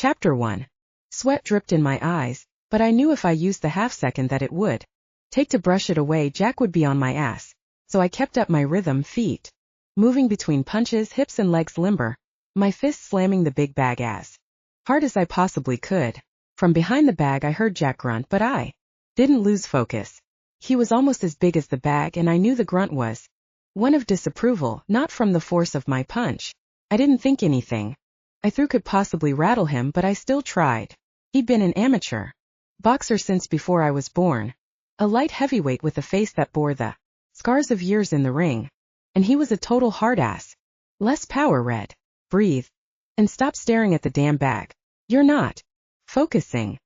Chapter 1. Sweat dripped in my eyes, but I knew if I used the half-second that it would take to brush it away, Jack would be on my ass. So I kept up my rhythm, feet moving between punches, hips and legs limber, my fists slamming the big bag as hard as I possibly could. From behind the bag I heard Jack grunt, but I didn't lose focus. He was almost as big as the bag, and I knew the grunt was one of disapproval, not from the force of my punch. I didn't think anything I threw could possibly rattle him, but I still tried. He'd been an amateur boxer since before I was born, a light heavyweight with a face that bore the scars of years in the ring, and he was a total hard-ass. Less power, Red. Breathe. And stop staring at the damn bag. You're not focusing.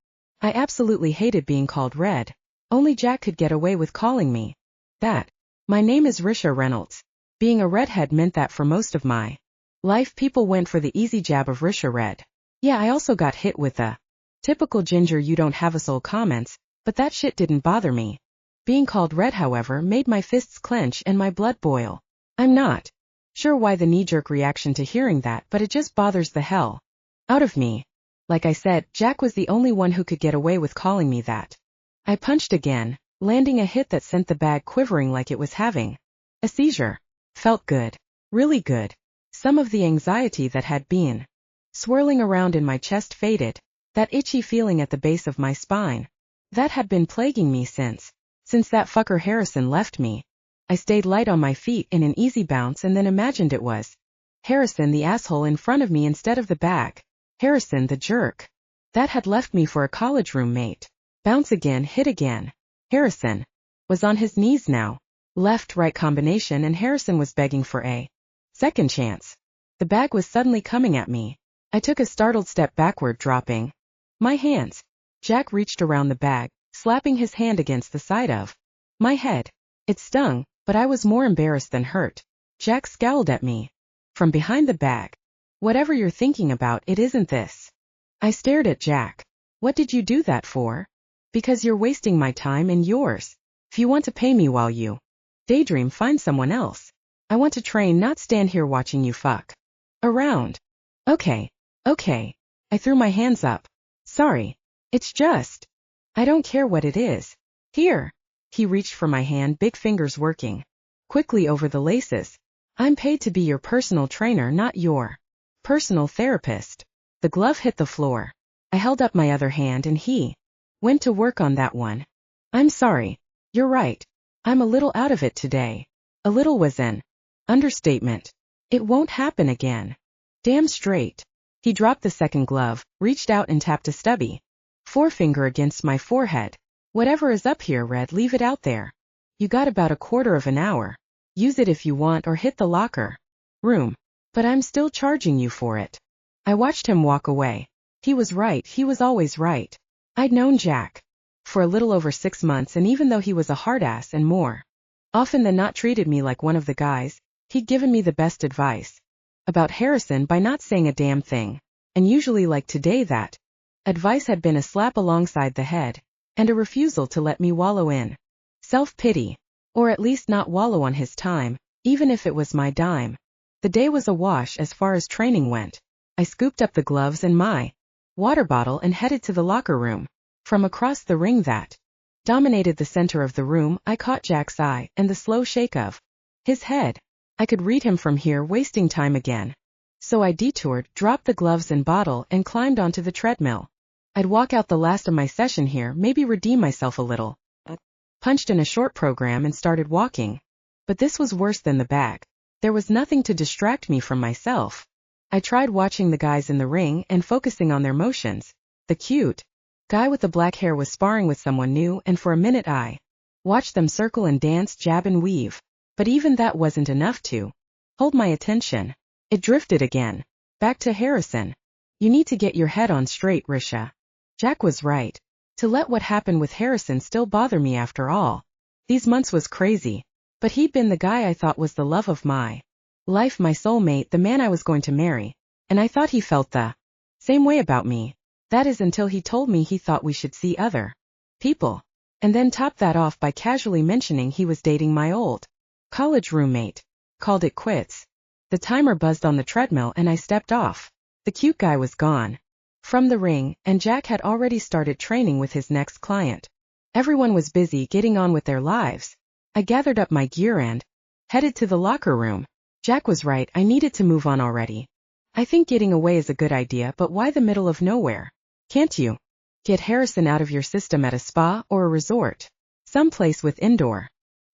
I absolutely hated being called Red. Only Jack could get away with calling me that. My name is Risha Reynolds. Being a redhead meant that for most of my life people went for the easy jab of Risha Red. Yeah, I also got hit with the typical ginger you don't have a soul comments, but that shit didn't bother me. Being called Red, however, made my fists clench and my blood boil. I'm not sure why the knee-jerk reaction to hearing that, but it just bothers the hell out of me. Like I said, Jack was the only one who could get away with calling me that. I punched again, landing a hit that sent the bag quivering like it was having a seizure. Felt good. Really good. Some of the anxiety that had been swirling around in my chest faded. That itchy feeling at the base of my spine that had been plaguing me since that fucker Harrison left me. I stayed light on my feet in an easy bounce and then imagined it was Harrison, the asshole in front of me, instead of the bag. Harrison, the jerk that had left me for a college roommate. Bounce again, hit again. Harrison was on his knees now. Left-right combination, and Harrison was begging for a second chance. The bag was suddenly coming at me. I took a startled step backward, dropping my hands. Jack reached around the bag, slapping his hand against the side of my head. It stung, but I was more embarrassed than hurt. Jack scowled at me from behind the bag. Whatever you're thinking about, it isn't this. I stared at Jack. What did you do that for? Because you're wasting my time and yours. If you want to pay me while you daydream, find someone else. I want to train, not stand here watching you fuck around. Okay. I threw my hands up. Sorry. It's just, I don't care what it is. Here. He reached for my hand, big fingers working quickly over the laces. I'm paid to be your personal trainer, not your personal therapist. The glove hit the floor. I held up my other hand and he went to work on that one. I'm sorry. You're right. I'm a little out of it today. A little was an understatement. It won't happen again. Damn straight. He dropped the second glove, reached out and tapped a stubby forefinger against my forehead. Whatever is up here, Red, leave it out there. You got about a quarter of an hour. Use it if you want, or hit the locker room. But I'm still charging you for it. I watched him walk away. He was right. He was always right. I'd known Jack for a little over 6 months, and even though he was a hard-ass and more often than not treated me like one of the guys, he'd given me the best advice about Harrison by not saying a damn thing. And usually, like today, that advice had been a slap alongside the head and a refusal to let me wallow in self-pity, or at least not wallow on his time, even if it was my dime. The day was a wash as far as training went. I scooped up the gloves and my water bottle and headed to the locker room. From across the ring that dominated the center of the room, I caught Jack's eye and the slow shake of his head. I could read him from here, wasting time again. So I detoured, dropped the gloves and bottle, and climbed onto the treadmill. I'd walk out the last of my session here, maybe redeem myself a little. Punched in a short program and started walking. But this was worse than the bag. There was nothing to distract me from myself. I tried watching the guys in the ring and focusing on their motions. The cute guy with the black hair was sparring with someone new, and for a minute I watched them circle and dance, jab and weave. But even that wasn't enough to hold my attention. It drifted again. Back to Harrison. You need to get your head on straight, Risha. Jack was right. To let what happened with Harrison still bother me after all these months was crazy. But he'd been the guy I thought was the love of my life, my soulmate, the man I was going to marry. And I thought he felt the same way about me. That is, until he told me he thought we should see other people. And then topped that off by casually mentioning he was dating my old college roommate. Called it quits. The timer buzzed on the treadmill and I stepped off. The cute guy was gone. from the ring, and Jack had already started training with his next client. Everyone was busy getting on with their lives. I gathered up my gear and headed to the locker room. Jack was right, I needed to move on already. I think getting away is a good idea, but why the middle of nowhere? Can't you get Harrison out of your system at a spa or a resort? Someplace with indoor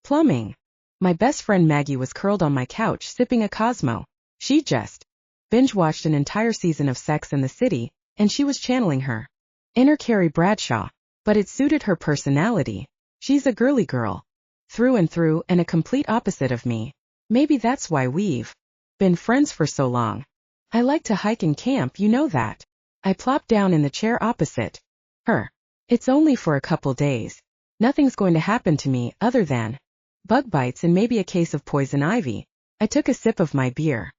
plumbing. My best friend Maggie was curled on my couch sipping a Cosmo. She just binge-watched an entire season of Sex and the City, and she was channeling her inner Carrie Bradshaw. But it suited her personality. She's a girly girl, through and through, and a complete opposite of me. Maybe that's why we've been friends for so long. I like to hike and camp, you know that. I plopped down in the chair opposite her. It's only for a couple days. Nothing's going to happen to me other than bug bites and maybe a case of poison ivy. I took a sip of my beer.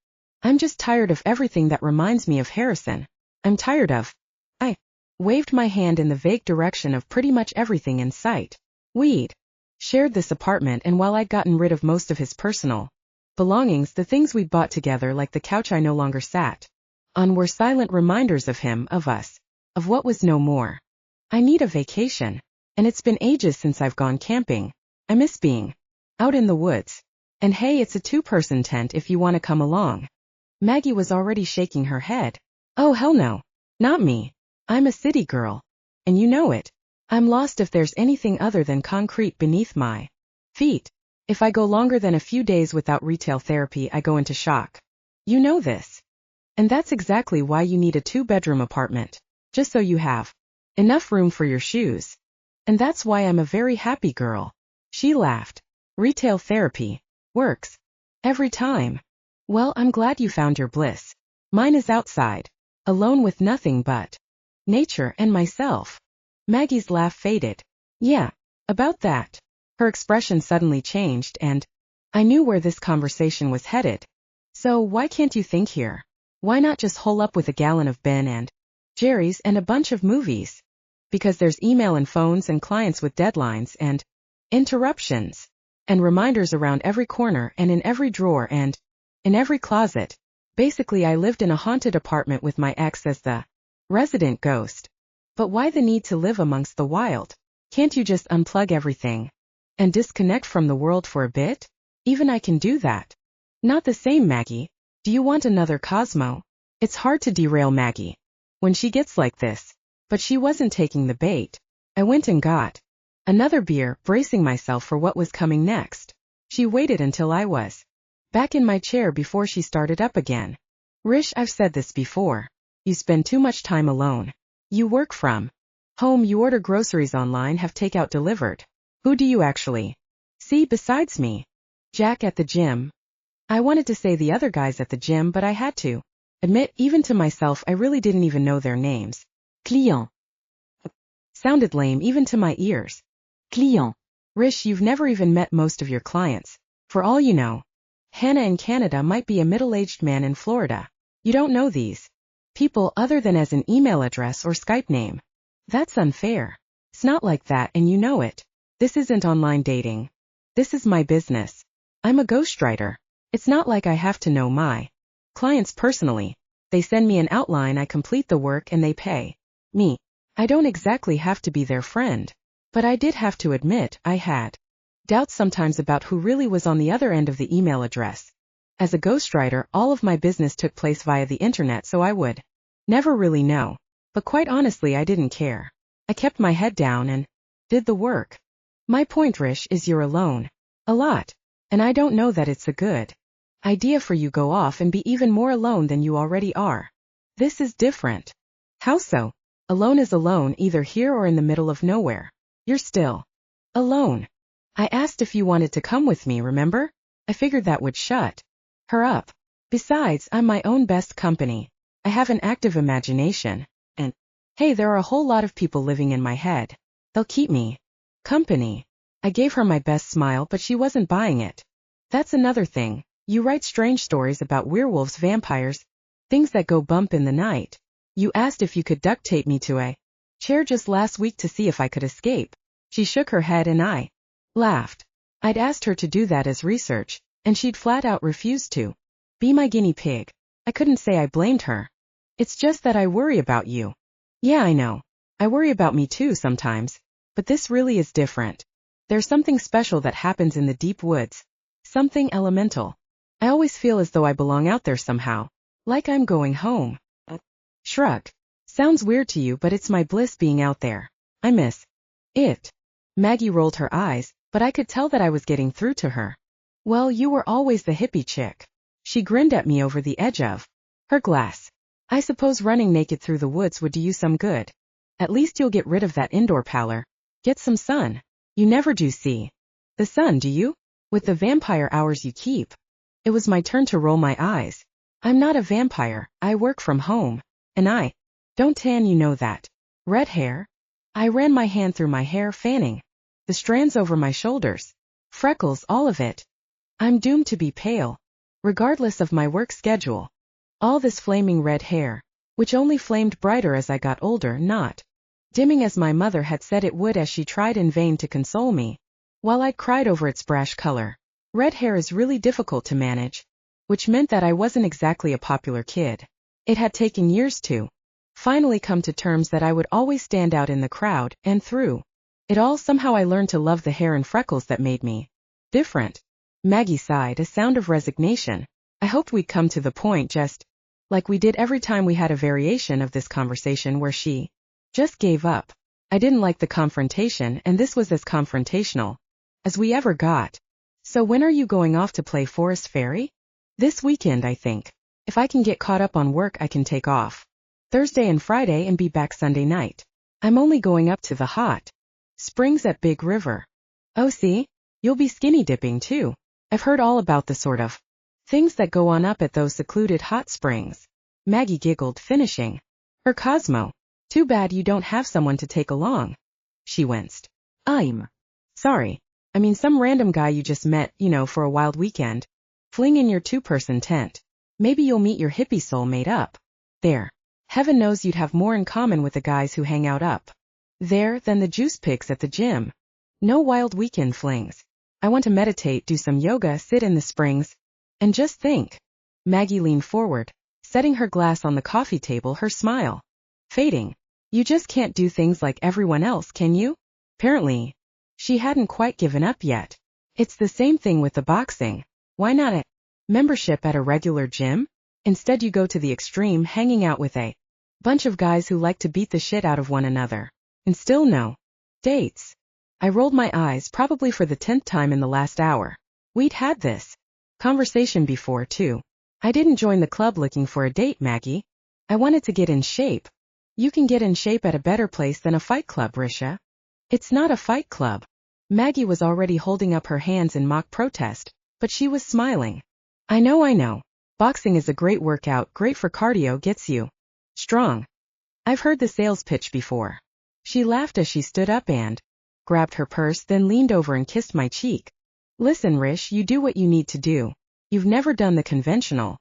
I'm just tired of everything that reminds me of Harrison. I'm tired of. I waved my hand in the vague direction of pretty much everything in sight. We'd shared this apartment, and while I'd gotten rid of most of his personal belongings, the things we'd bought together, like the couch I no longer sat on, were silent reminders of him, of us, of what was no more. I need a vacation, and it's been ages since I've gone camping. I miss being out in the woods. And hey, it's a two-person tent if you want to come along. Maggie was already shaking her head. Oh hell no. Not me. I'm a city girl. And you know it. I'm lost if there's anything other than concrete beneath my feet. If I go longer than a few days without retail therapy, I go into shock. You know this. And that's exactly why you need a 2-bedroom apartment. Just so you have enough room for your shoes. And that's why I'm a very happy girl. She laughed. Retail therapy works every time. Well, I'm glad you found your bliss. Mine is outside, alone with nothing but nature and myself. Maggie's laugh faded. Yeah, about that. Her expression suddenly changed, and I knew where this conversation was headed. So why can't you think here? Why not just hole up with a gallon of Ben and Jerry's and a bunch of movies? Because there's email and phones and clients with deadlines and interruptions and reminders around every corner and in every drawer and in every closet. Basically, I lived in a haunted apartment with my ex as the resident ghost. But why the need to live amongst the wild? Can't you just unplug everything and disconnect from the world for a bit? Even I can do that. Not the same, Maggie. Do you want another Cosmo? It's hard to derail Maggie when she gets like this. But she wasn't taking the bait. I went and got another beer, bracing myself for what was coming next. She waited until I was back in my chair before she started up again. Rish, I've said this before. You spend too much time alone. You work from home, you order groceries online, have takeout delivered. Who do you actually see besides me? Jack at the gym. I wanted to say the other guys at the gym, but I had to admit, even to myself, I really didn't even know their names. Cleo. Sounded lame even to my ears. Cleo. Rish, you've never even met most of your clients. For all you know, Hannah in Canada might be a middle-aged man in Florida. You don't know these people other than as an email address or Skype name. That's unfair. It's not like that, and you know it. This isn't online dating. This is my business. I'm a ghostwriter. It's not like I have to know my clients personally. They send me an outline, I complete the work, and they pay me. I don't exactly have to be their friend. But I did have to admit, I had doubts sometimes about who really was on the other end of the email address. As a ghostwriter, all of my business took place via the internet, so I would never really know. But quite honestly, I didn't care. I kept my head down and did the work. My point, Rish, is you're alone. A lot. And I don't know that it's a good idea for you go off and be even more alone than you already are. This is different. How so? Alone is alone, either here or in the middle of nowhere. You're still alone. I asked if you wanted to come with me, remember? I figured that would shut her up. Besides, I'm my own best company. I have an active imagination. And hey, there are a whole lot of people living in my head. They'll keep me company. I gave her my best smile, but she wasn't buying it. That's another thing. You write strange stories about werewolves, vampires, things that go bump in the night. You asked if you could duct tape me to a chair just last week to see if I could escape. She shook her head and I laughed. I'd asked her to do that as research, and she'd flat out refused to be my guinea pig. I couldn't say I blamed her. It's just that I worry about you. Yeah, I know. I worry about me too sometimes. But this really is different. There's something special that happens in the deep woods. Something elemental. I always feel as though I belong out there somehow. Like I'm going home. Shrug. Sounds weird to you, but it's my bliss being out there. I miss it. Maggie rolled her eyes, but I could tell that I was getting through to her. Well, you were always the hippie chick. She grinned at me over the edge of her glass. I suppose running naked through the woods would do you some good. At least you'll get rid of that indoor pallor. Get some sun. You never do see the sun, do you? With the vampire hours you keep. It was my turn to roll my eyes. I'm not a vampire, I work from home. And I don't tan, you know that. Red hair? I ran my hand through my hair, fanning the strands over my shoulders. Freckles, all of it. I'm doomed to be pale, regardless of my work schedule. All this flaming red hair, which only flamed brighter as I got older, not dimming as my mother had said it would, as she tried in vain to console me, while I cried over its brash color. Red hair is really difficult to manage, which meant that I wasn't exactly a popular kid. It had taken years to finally come to terms that I would always stand out in the crowd, and through it all somehow I learned to love the hair and freckles that made me different. Maggie sighed, a sound of resignation. I hoped we'd come to the point, just like we did every time we had a variation of this conversation where she just gave up. I didn't like the confrontation, and this was as confrontational as we ever got. So when are you going off to play Forest Fairy? This weekend, I think. If I can get caught up on work, I can take off Thursday and Friday and be back Sunday night. I'm only going up to the hot springs at Big River. Oh, see? You'll be skinny dipping too. I've heard all about the sort of things that go on up at those secluded hot springs. Maggie giggled, finishing her Cosmo. Too bad you don't have someone to take along. She winced. I'm sorry. I mean some random guy you just met, for a wild weekend. Fling in your two-person tent. Maybe you'll meet your hippie soulmate up there. Heaven knows you'd have more in common with the guys who hang out up there than the juice pigs at the gym. No wild weekend flings. I want to meditate, do some yoga, sit in the springs, and just think. Maggie leaned forward, setting her glass on the coffee table, her smile fading. You just can't do things like everyone else, can you? Apparently, she hadn't quite given up yet. It's the same thing with the boxing. Why not a membership at a regular gym? Instead you go to the extreme, hanging out with a bunch of guys who like to beat the shit out of one another. And still no dates. I rolled my eyes, probably for the 10th time in the last hour. We'd had this conversation before, too. I didn't join the club looking for a date, Maggie. I wanted to get in shape. You can get in shape at a better place than a fight club, Risha. It's not a fight club. Maggie was already holding up her hands in mock protest, but she was smiling. I know. Boxing is a great workout, great for cardio, gets you strong. I've heard the sales pitch before. She laughed as she stood up and grabbed her purse, then leaned over and kissed my cheek. Listen, Rish, you do what you need to do. You've never done the conventional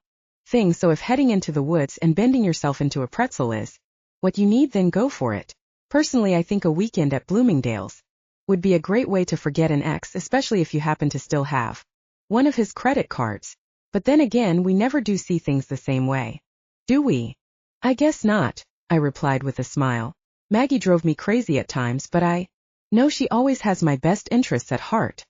thing, so if heading into the woods and bending yourself into a pretzel is what you need, then go for it. Personally, I think a weekend at Bloomingdale's would be a great way to forget an ex, especially if you happen to still have one of his credit cards. But then again, we never do see things the same way. Do we? I guess not, I replied with a smile. Maggie drove me crazy at times, but I know she always has my best interests at heart.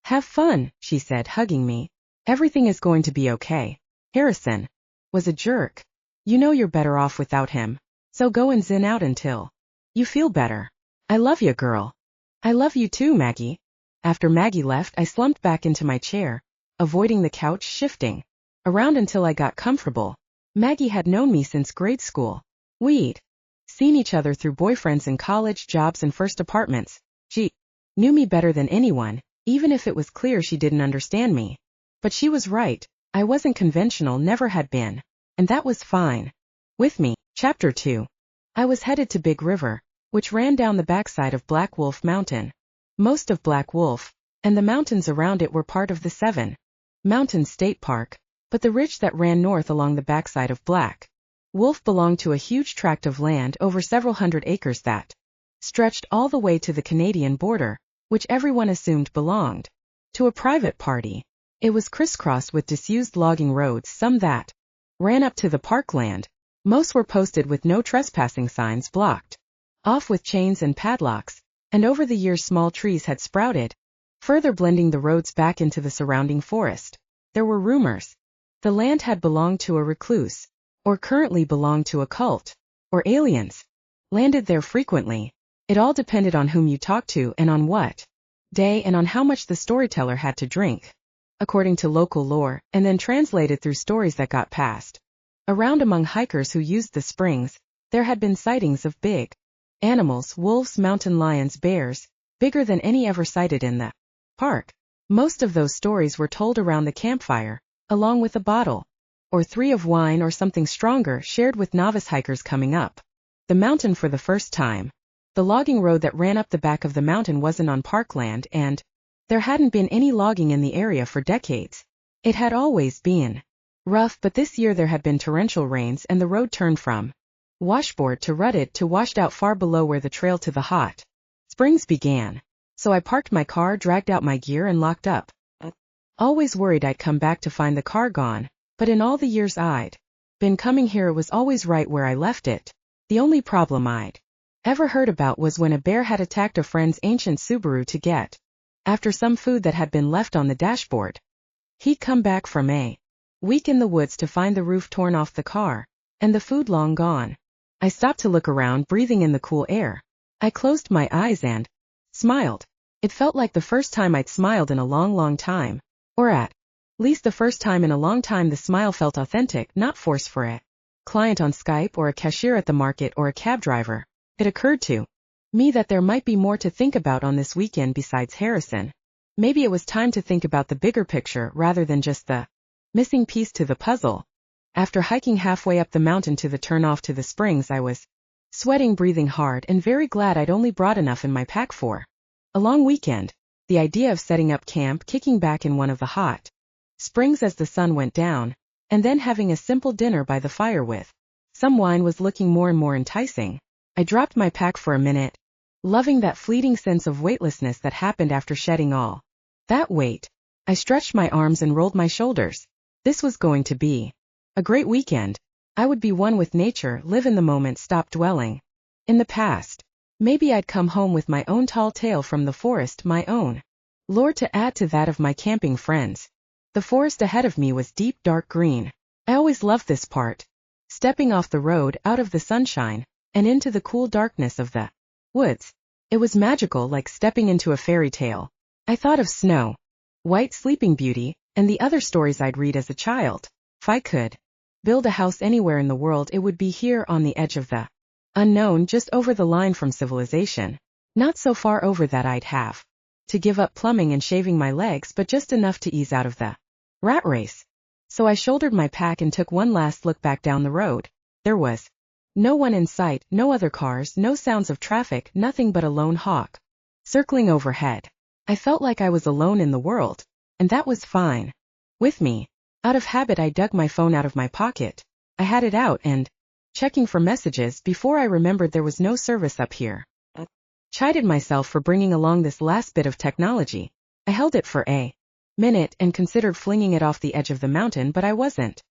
Have fun, she said, hugging me. Everything is going to be okay. Harrison was a jerk. You know you're better off without him. So go and zen out until you feel better. I love you, girl. I love you too, Maggie. After Maggie left, I slumped back into my chair, avoiding the couch, shifting around until I got comfortable. Maggie had known me since grade school. We'd seen each other through boyfriends in college, jobs, and first apartments. She knew me better than anyone, even if it was clear she didn't understand me. But she was right. I wasn't conventional, never had been. And that was fine with me. Chapter 2. I was headed to Big River, which ran down the backside of Black Wolf Mountain. Most of Black Wolf and the mountains around it were part of the Seven Mountains State Park, but the ridge that ran north along the backside of Black Wolf belonged to a huge tract of land over several hundred acres that stretched all the way to the Canadian border, which everyone assumed belonged to a private party. It was crisscrossed with disused logging roads, some that ran up to the parkland, Most were posted with no trespassing signs, blocked off with chains and padlocks, and over the years small trees had sprouted, further blending the roads back into the surrounding forest. There were rumors the land had belonged to a recluse, or currently belonged to a cult, or aliens landed there frequently. It all depended on whom you talked to and on what day and on how much the storyteller had to drink, according to local lore, and then translated through stories that got passed around among hikers who used the springs. There had been sightings of big animals, wolves, mountain lions, bears, bigger than any ever sighted in the park. Most of those stories were told around the campfire, along with a bottle or three of wine or something stronger shared with novice hikers coming up the mountain for the first time. The logging road that ran up the back of the mountain wasn't on parkland, and there hadn't been any logging in the area for decades. It had always been rough, but this year there had been torrential rains and the road turned from washboard to rutted to washed out far below where the trail to the hot springs began. So I parked my car, dragged out my gear, and locked up. Always worried I'd come back to find the car gone, but in all the years I'd been coming here it was always right where I left it. The only problem I'd ever heard about was when a bear had attacked a friend's ancient Subaru to get after some food that had been left on the dashboard. He'd come back from a week in the woods to find the roof torn off the car, and the food long gone. I stopped to look around, breathing in the cool air. I closed my eyes and smiled. It felt like the first time I'd smiled in a long time. Or at least the first time in a long time the smile felt authentic, not forced for a client on Skype or a cashier at the market or a cab driver. It occurred to me that there might be more to think about on this weekend besides Harrison. Maybe it was time to think about the bigger picture rather than just the missing piece to the puzzle. After hiking halfway up the mountain to the turnoff to the springs, I was sweating, breathing hard, and very glad I'd only brought enough in my pack for a long weekend. The idea of setting up camp, kicking back in one of the hot springs as the sun went down, and then having a simple dinner by the fire with some wine was looking more and more enticing. I dropped my pack for a minute, loving that fleeting sense of weightlessness that happened after shedding all that weight. I stretched my arms and rolled my shoulders. This was going to be a great weekend. I would be one with nature, live in the moment, stop dwelling in the past. Maybe I'd come home with my own tall tale from the forest, my own lore to add to that of my camping friends. The forest ahead of me was deep, dark green. I always loved this part. Stepping off the road, out of the sunshine, and into the cool darkness of the woods. It was magical, like stepping into a fairy tale. I thought of Snow White, Sleeping Beauty, and the other stories I'd read as a child. If I could build a house anywhere in the world, it would be here on the edge of the unknown, just over the line from civilization. Not so far over that I'd have to give up plumbing and shaving my legs, but just enough to ease out of the rat race. So I shouldered my pack and took one last look back down the road. There was no one in sight, no other cars, no sounds of traffic, nothing but a lone hawk circling overhead. I felt like I was alone in the world, and that was fine with me. Out of habit, I dug my phone out of my pocket. I had it out and checking for messages before I remembered there was no service up here. Chided myself for bringing along this last bit of technology. I held it for a minute and considered flinging it off the edge of the mountain, but I wasn't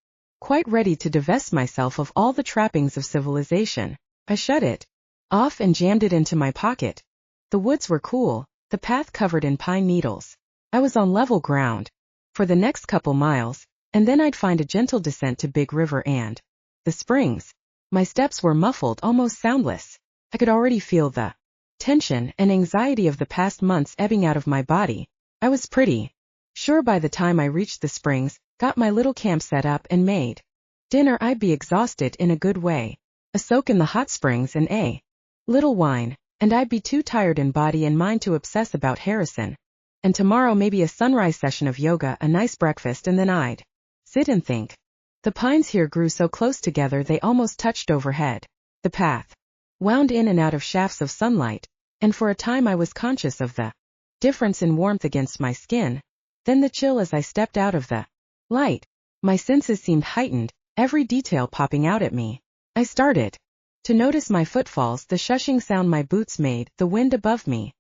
quite ready to divest myself of all the trappings of civilization. I shut it off and jammed it into my pocket. The woods were cool, the path covered in pine needles. I was on level ground for the next couple miles, and then I'd find a gentle descent to Big River and the springs. My steps were muffled, almost soundless. I could already feel the tension and anxiety of the past months ebbing out of my body. I was pretty sure by the time I reached the springs, got my little camp set up, and made dinner, I'd be exhausted in a good way. A soak in the hot springs and a little wine, and I'd be too tired in body and mind to obsess about Harrison. And tomorrow maybe a sunrise session of yoga, a nice breakfast, and then I'd sit and think. The pines here grew so close together they almost touched overhead. The path wound in and out of shafts of sunlight, and for a time I was conscious of the difference in warmth against my skin, then the chill as I stepped out of the light. My senses seemed heightened, every detail popping out at me. I started to notice my footfalls, the shushing sound my boots made, the wind above me.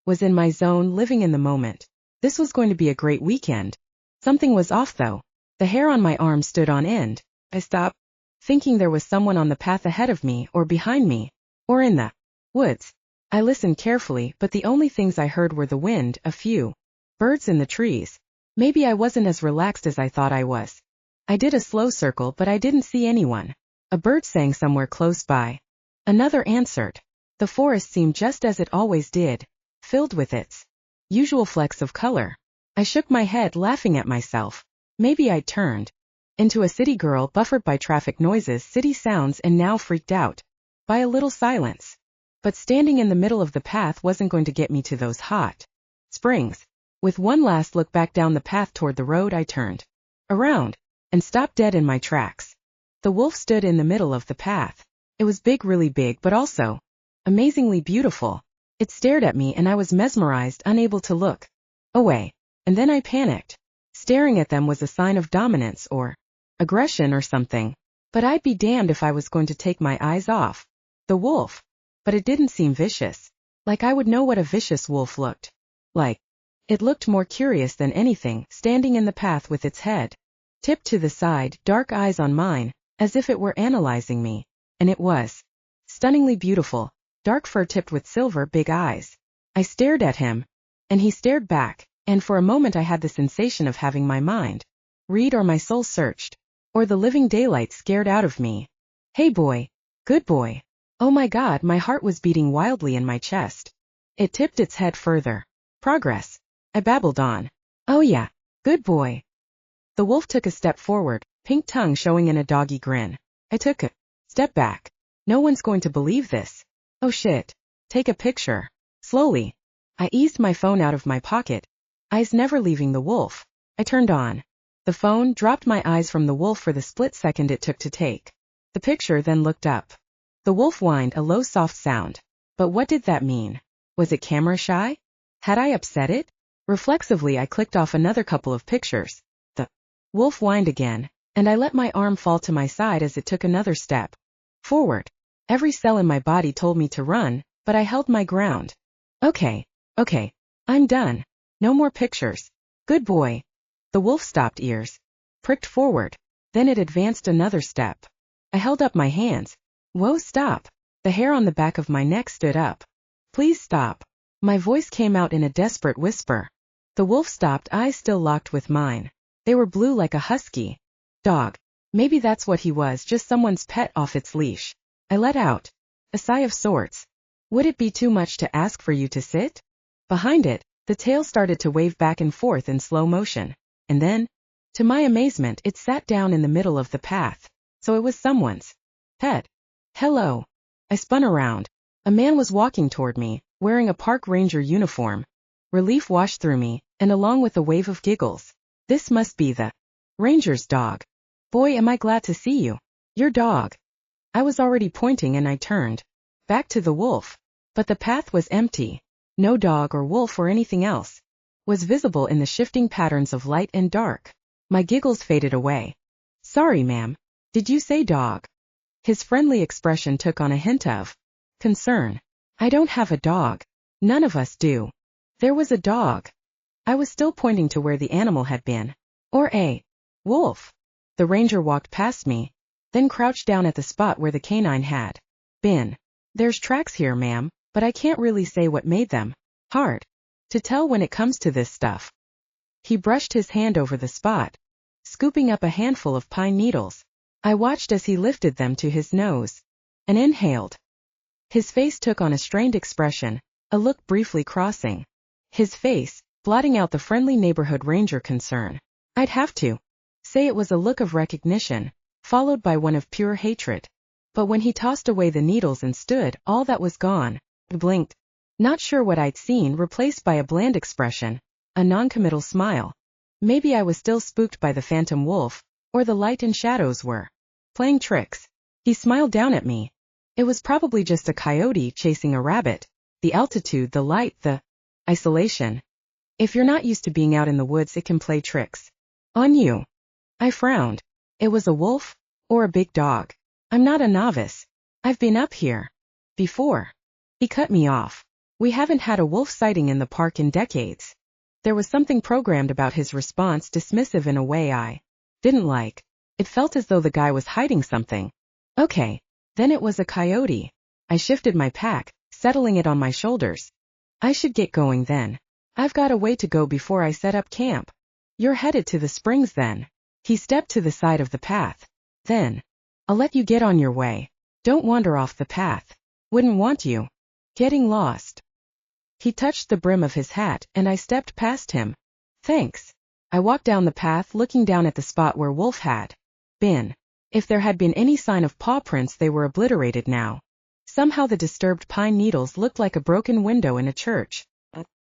Was in my zone, living in the moment. This was going to be a great weekend. Something was off though. The hair on my arm stood on end. I stopped, thinking there was someone on the path ahead of me or behind me, or in the woods. I listened carefully, but the only things I heard were the wind, a few birds in the trees. Maybe I wasn't as relaxed as I thought I was. I did a slow circle, but I didn't see anyone. A bird sang somewhere close by. Another answered. The forest seemed just as it always did, filled with its usual flecks of color. I shook my head, laughing at myself. Maybe I'd turned into a city girl buffered by traffic noises, city sounds, and now freaked out by a little silence. But standing in the middle of the path wasn't going to get me to those hot springs. With one last look back down the path toward the road, I turned around and stopped dead in my tracks. The wolf stood in the middle of the path. It was big, really big, but also amazingly beautiful. It stared at me and I was mesmerized, unable to look away. And then I panicked. Staring at them was a sign of dominance or aggression or something. But I'd be damned if I was going to take my eyes off the wolf. But it didn't seem vicious. Like I would know what a vicious wolf looked like. It looked more curious than anything, standing in the path with its head tipped to the side, dark eyes on mine, as if it were analyzing me. And it was stunningly beautiful, dark fur tipped with silver, big eyes. I stared at him, and he stared back, and for a moment I had the sensation of having my mind read or my soul searched, or the living daylight scared out of me. Hey boy, good boy. Oh my God, my heart was beating wildly in my chest. It tipped its head further. Progress, I babbled on. Oh yeah, good boy. The wolf took a step forward, pink tongue showing in a doggy grin. I took a step back. No one's going to believe this. Oh shit. Take a picture. Slowly. I eased my phone out of my pocket, eyes never leaving the wolf. I turned on the phone, dropped my eyes from the wolf for the split second it took to take the picture, then looked up. The wolf whined, a low soft sound. But what did that mean? Was it camera shy? Had I upset it? Reflexively I clicked off another couple of pictures. The wolf whined again, and I let my arm fall to my side as it took another step forward. Every cell in my body told me to run, but I held my ground. Okay, I'm done. No more pictures. Good boy. The wolf stopped, ears pricked forward. Then it advanced another step. I held up my hands. Whoa, stop. The hair on the back of my neck stood up. Please stop. My voice came out in a desperate whisper. The wolf stopped, eyes still locked with mine. They were blue like a husky dog. Maybe that's what he was, just someone's pet off its leash. I let out a sigh of sorts. Would it be too much to ask for you to sit? Behind it, the tail started to wave back and forth in slow motion. And then, to my amazement, it sat down in the middle of the path. So it was someone's pet. Hello. I spun around. A man was walking toward me, wearing a park ranger uniform. Relief washed through me, and along with a wave of giggles. This must be the ranger's dog. Boy, am I glad to see you. Your dog. I was already pointing and I turned back to the wolf. But the path was empty. No dog or wolf or anything else was visible in the shifting patterns of light and dark. My giggles faded away. Sorry, ma'am. Did you say dog? His friendly expression took on a hint of concern. I don't have a dog. None of us do. There was a dog. I was still pointing to where the animal had been. Or a wolf. The ranger walked past me, then crouched down at the spot where the canine had been. There's tracks here, ma'am, but I can't really say what made them. Hard to tell when it comes to this stuff. He brushed his hand over the spot, scooping up a handful of pine needles. I watched as he lifted them to his nose and inhaled. His face took on a strained expression, a look briefly crossing his face, blotting out the friendly neighborhood ranger concern. I'd have to say it was a look of recognition, followed by one of pure hatred. But when he tossed away the needles and stood, all that was gone. I blinked, not sure what I'd seen, replaced by a bland expression, a non-committal smile. Maybe I was still spooked by the phantom wolf, or the light and shadows were playing tricks. He smiled down at me. It was probably just a coyote chasing a rabbit. The altitude, the light, the isolation. If you're not used to being out in the woods, it can play tricks on you. I frowned. It was a wolf? Or a big dog? I'm not a novice. I've been up here before. He cut me off. We haven't had a wolf sighting in the park in decades. There was something programmed about his response, dismissive in a way I didn't like. It felt as though the guy was hiding something, Okay. Then it was a coyote. I shifted my pack, settling it on my shoulders. I should get going then. I've got a way to go before I set up camp. You're headed to the springs then. He stepped to the side of the path. Then, I'll let you get on your way. Don't wander off the path. Wouldn't want you getting lost. He touched the brim of his hat, and I stepped past him. Thanks. I walked down the path looking down at the spot where Wolf had been. If there had been any sign of paw prints, they were obliterated now. Somehow the disturbed pine needles looked like a broken window in a church.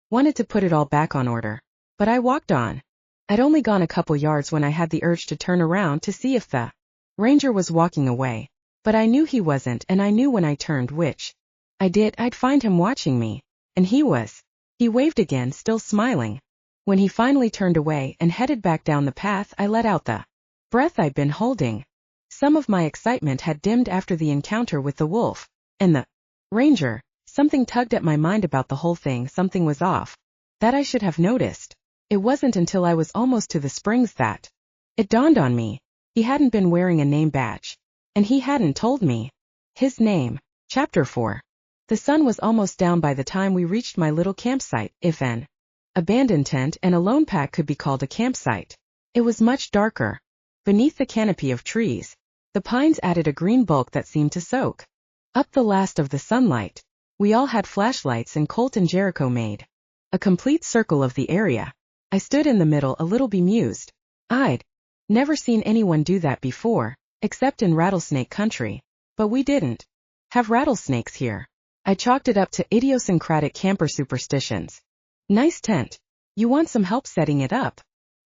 Wanted to put it all back on order. But I walked on. I'd only gone a couple yards when I had the urge to turn around to see if the ranger was walking away. But I knew he wasn't, and I knew when I turned, which I did, I'd find him watching me. And he was. He waved again, still smiling. When he finally turned away and headed back down the path, I let out the breath I'd been holding. Some of my excitement had dimmed after the encounter with the wolf and the ranger. Something tugged at my mind about the whole thing. Something was off. That I should have noticed. It wasn't until I was almost to the springs that it dawned on me. He hadn't been wearing a name badge. And he hadn't told me his name. Chapter 4. The sun was almost down by the time we reached my little campsite, if an abandoned tent and a lone pack could be called a campsite. It was much darker. Beneath the canopy of trees, the pines added a green bulk that seemed to soak up the last of the sunlight. We all had flashlights, and Colt and Jericho made a complete circle of the area. I stood in the middle, a little bemused. I'd never seen anyone do that before, except in rattlesnake country. But we didn't have rattlesnakes here. I chalked it up to idiosyncratic camper superstitions. Nice tent. You want some help setting it up?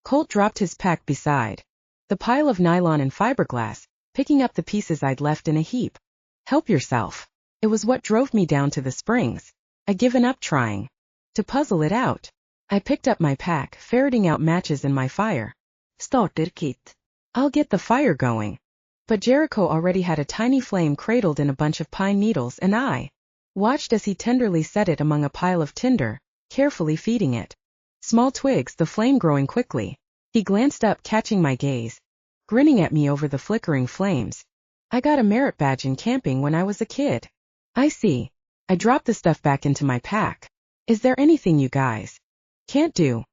Colt dropped his pack beside the pile of nylon and fiberglass, picking up the pieces I'd left in a heap. Help yourself. It was what drove me down to the springs. I'd given up trying to puzzle it out. I picked up my pack, ferreting out matches in my fire starter kit. I'll get the fire going. But Jericho already had a tiny flame cradled in a bunch of pine needles, and I watched as he tenderly set it among a pile of tinder, carefully feeding it small twigs, the flame growing quickly. He glanced up, catching my gaze, grinning at me over the flickering flames. I got a merit badge in camping when I was a kid. I see. I dropped the stuff back into my pack. Is there anything you guys can't do?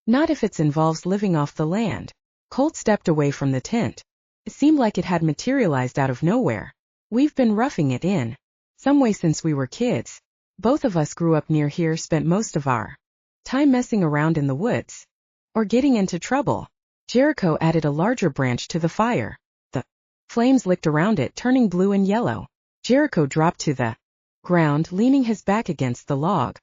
Not if it involves living off the land. Colt stepped away from the tent. It seemed like it had materialized out of nowhere. We've been roughing it in some way since we were kids. Both of us grew up near here, spent most of our time messing around in the woods or getting into trouble. Jericho added a larger branch to the fire. The flames licked around it, turning blue and yellow. Jericho dropped to the ground, leaning his back against the log.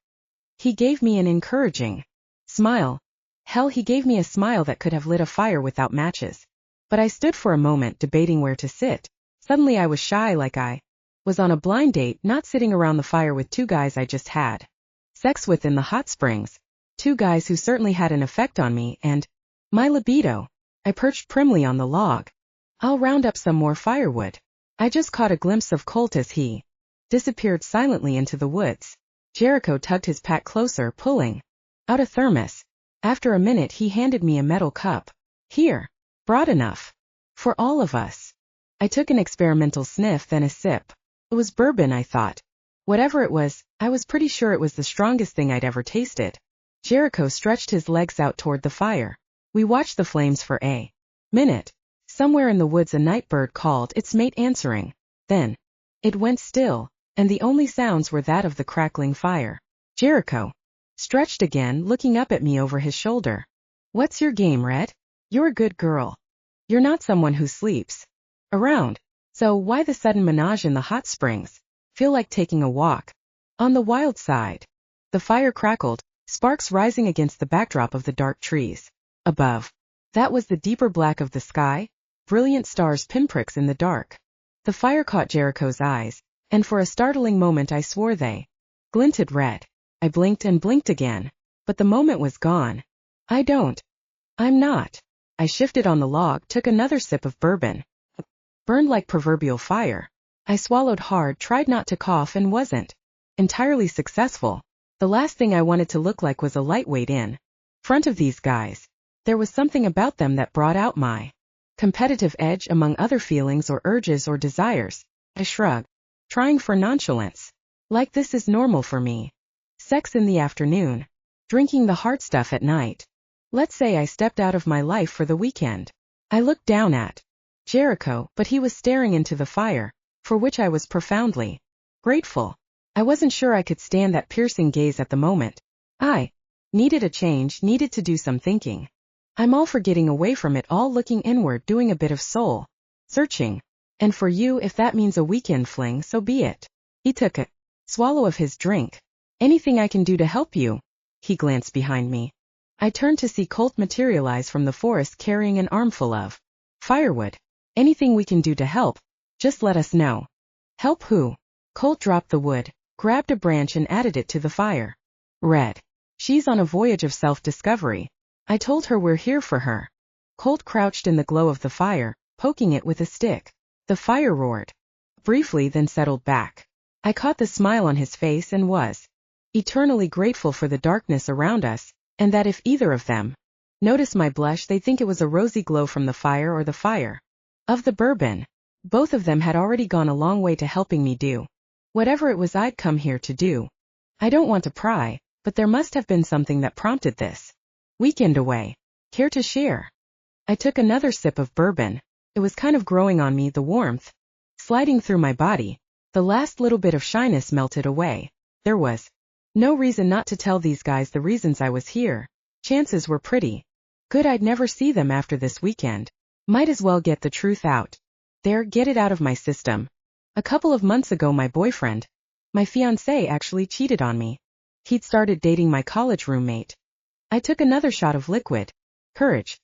He gave me an encouraging smile. Hell, he gave me a smile that could have lit a fire without matches. But I stood for a moment, debating where to sit. Suddenly I was shy, like I was on a blind date, not sitting around the fire with two guys I just had sex with in the hot springs. Two guys who certainly had an effect on me and my libido. I perched primly on the log. I'll round up some more firewood. I just caught a glimpse of Colt as he disappeared silently into the woods. Jericho tugged his pack closer, pulling out a thermos. After a minute he handed me a metal cup. Here. Broad enough for all of us. I took an experimental sniff, then a sip. It was bourbon, I thought. Whatever it was, I was pretty sure it was the strongest thing I'd ever tasted. Jericho stretched his legs out toward the fire. We watched the flames for a minute. Somewhere in the woods a night bird called, its mate answering. Then it went still, and the only sounds were that of the crackling fire. Jericho stretched again, looking up at me over his shoulder. What's your game, Red? You're a good girl. You're not someone who sleeps around. So why the sudden menage in the hot springs? Feel like taking a walk on the wild side. The fire crackled, sparks rising against the backdrop of the dark trees above. That was the deeper black of the sky, brilliant stars, pinpricks in the dark. The fire caught Jericho's eyes, and for a startling moment I swore they glinted red. I blinked and blinked again, but the moment was gone. I'm not. I shifted on the log, took another sip of bourbon. Burned like proverbial fire. I swallowed hard, tried not to cough, and wasn't entirely successful. The last thing I wanted to look like was a lightweight in front of these guys. There was something about them that brought out my Competitive edge among other feelings or urges or desires. I shrug, trying for nonchalance. Like this is normal for me. Sex in the afternoon. Drinking the hard stuff at night. Let's say I stepped out of my life for the weekend. I looked down at Jericho, but he was staring into the fire, for which I was profoundly grateful. I wasn't sure I could stand that piercing gaze at the moment. I needed a change, needed to do some thinking. I'm all for getting away from it all, looking inward, doing a bit of soul searching. And for you, if that means a weekend fling, so be it. He took a swallow of his drink. Anything I can do to help you? He glanced behind me. I turned to see Colt materialize from the forest carrying an armful of firewood. Anything we can do to help? Just let us know. Help who? Colt dropped the wood, grabbed a branch and added it to the fire. Red. She's on a voyage of self-discovery. I told her we're here for her. Colt crouched in the glow of the fire, poking it with a stick. The fire roared briefly, then settled back. I caught the smile on his face and was eternally grateful for the darkness around us, and that if either of them noticed my blush, they'd think it was a rosy glow from the fire or the fire of the bourbon. Both of them had already gone a long way to helping me do whatever it was I'd come here to do. I don't want to pry, but there must have been something that prompted this weekend away. Care to share? I took another sip of bourbon. It was kind of growing on me, the warmth sliding through my body. The last little bit of shyness melted away. There was no reason not to tell these guys the reasons I was here. Chances were pretty good I'd never see them after this weekend. Might as well get the truth out there, get it out of my system. A couple of months ago, my boyfriend, my fiancé, actually cheated on me. He'd started dating my college roommate. I took another shot of liquid courage.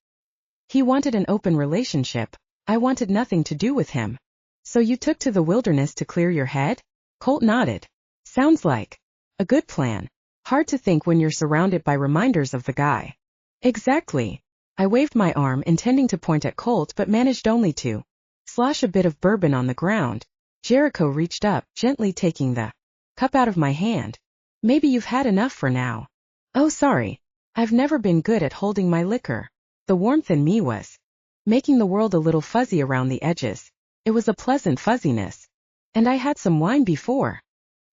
He wanted an open relationship. I wanted nothing to do with him. So you took to the wilderness to clear your head? Colt nodded. Sounds like a good plan. Hard to think when you're surrounded by reminders of the guy. Exactly. I waved my arm, intending to point at Colt, but managed only to slosh a bit of bourbon on the ground. Jericho reached up, gently taking the cup out of my hand. Maybe you've had enough for now. Oh, sorry. I've never been good at holding my liquor. The warmth in me was making the world a little fuzzy around the edges. It was a pleasant fuzziness. And I had some wine before.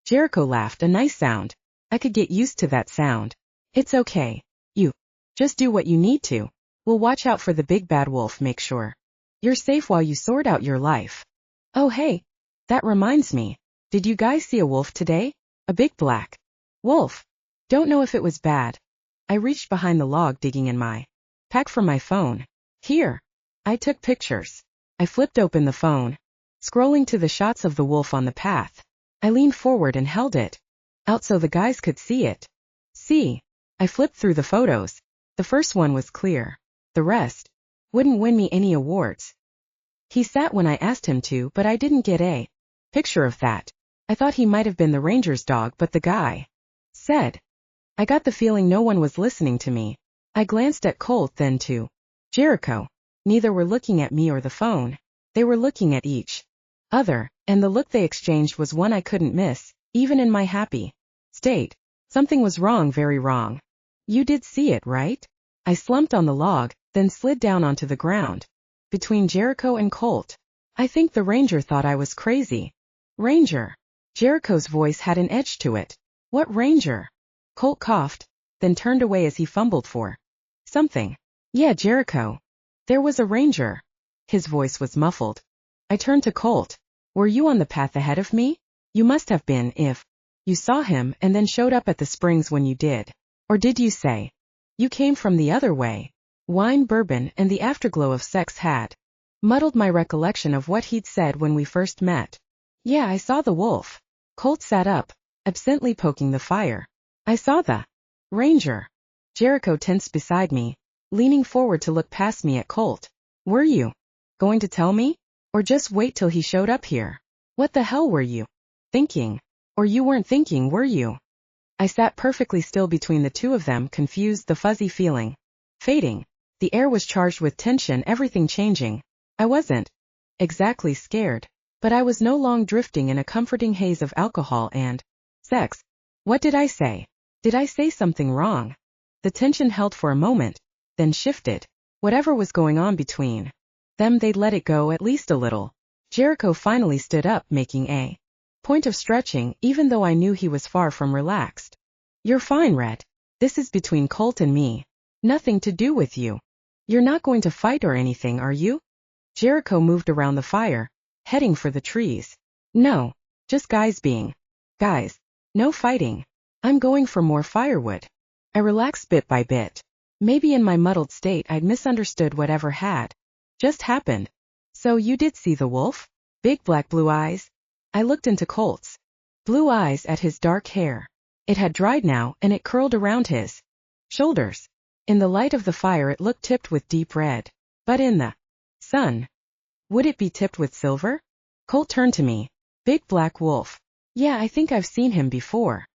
Jericho laughed, a nice sound. I could get used to that sound. It's okay. You just do what you need to. We'll watch out for the big bad wolf, make sure you're safe while you sort out your life. Oh hey, that reminds me. Did you guys see a wolf today? A big black wolf. Don't know if it was bad. I reached behind the log, digging in my pack for my phone. Here. I took pictures. I flipped open the phone, scrolling to the shots of the wolf on the path. I leaned forward and held it out so the guys could see it. See. I flipped through the photos. The first one was clear. The rest wouldn't win me any awards. He sat when I asked him to, but I didn't get a picture of that. I thought he might have been the ranger's dog, but the guy said. I got the feeling no one was listening to me. I glanced at Colt, then to Jericho. Neither were looking at me or the phone. They were looking at each other, and the look they exchanged was one I couldn't miss, even in my happy state. Something was wrong, very wrong. You did see it, right? I slumped on the log, then slid down onto the ground between Jericho and Colt. I think the ranger thought I was crazy. Ranger. Jericho's voice had an edge to it. What ranger? Colt coughed, then turned away as he fumbled for something. Yeah, Jericho. There was a ranger. His voice was muffled. I turned to Colt. Were you on the path ahead of me? You must have been if you saw him and then showed up at the springs when you did. Or did you say you came from the other way? Wine, bourbon, and the afterglow of sex had muddled my recollection of what he'd said when we first met. Yeah, I saw the wolf. Colt sat up, absently poking the fire. I saw the ranger. Jericho tensed beside me, leaning forward to look past me at Colt. Were you going to tell me? Or just wait till he showed up here? What the hell were you thinking? Or you weren't thinking, were you? I sat perfectly still between the two of them, confused, the fuzzy feeling fading. The air was charged with tension, everything changing. I wasn't exactly scared, but I was no longer drifting in a comforting haze of alcohol and sex. What did I say? Did I say something wrong? The tension held for a moment, then shifted. Whatever was going on between them they'd let it go at least a little. Jericho finally stood up, making a point of stretching, even though I knew he was far from relaxed. You're fine, Red. This is between Colt and me. Nothing to do with you. You're not going to fight or anything, are you? Jericho moved around the fire, heading for the trees. No, just guys being guys. No fighting. I'm going for more firewood. I relaxed bit by bit. Maybe in my muddled state I'd misunderstood whatever had just happened. So you did see the wolf? Big black blue eyes? I looked into Colt's blue eyes at his dark hair. It had dried now and it curled around his shoulders. In the light of the fire it looked tipped with deep red. But in the sun, would it be tipped with silver? Colt turned to me. Big black wolf. Yeah, I think I've seen him before.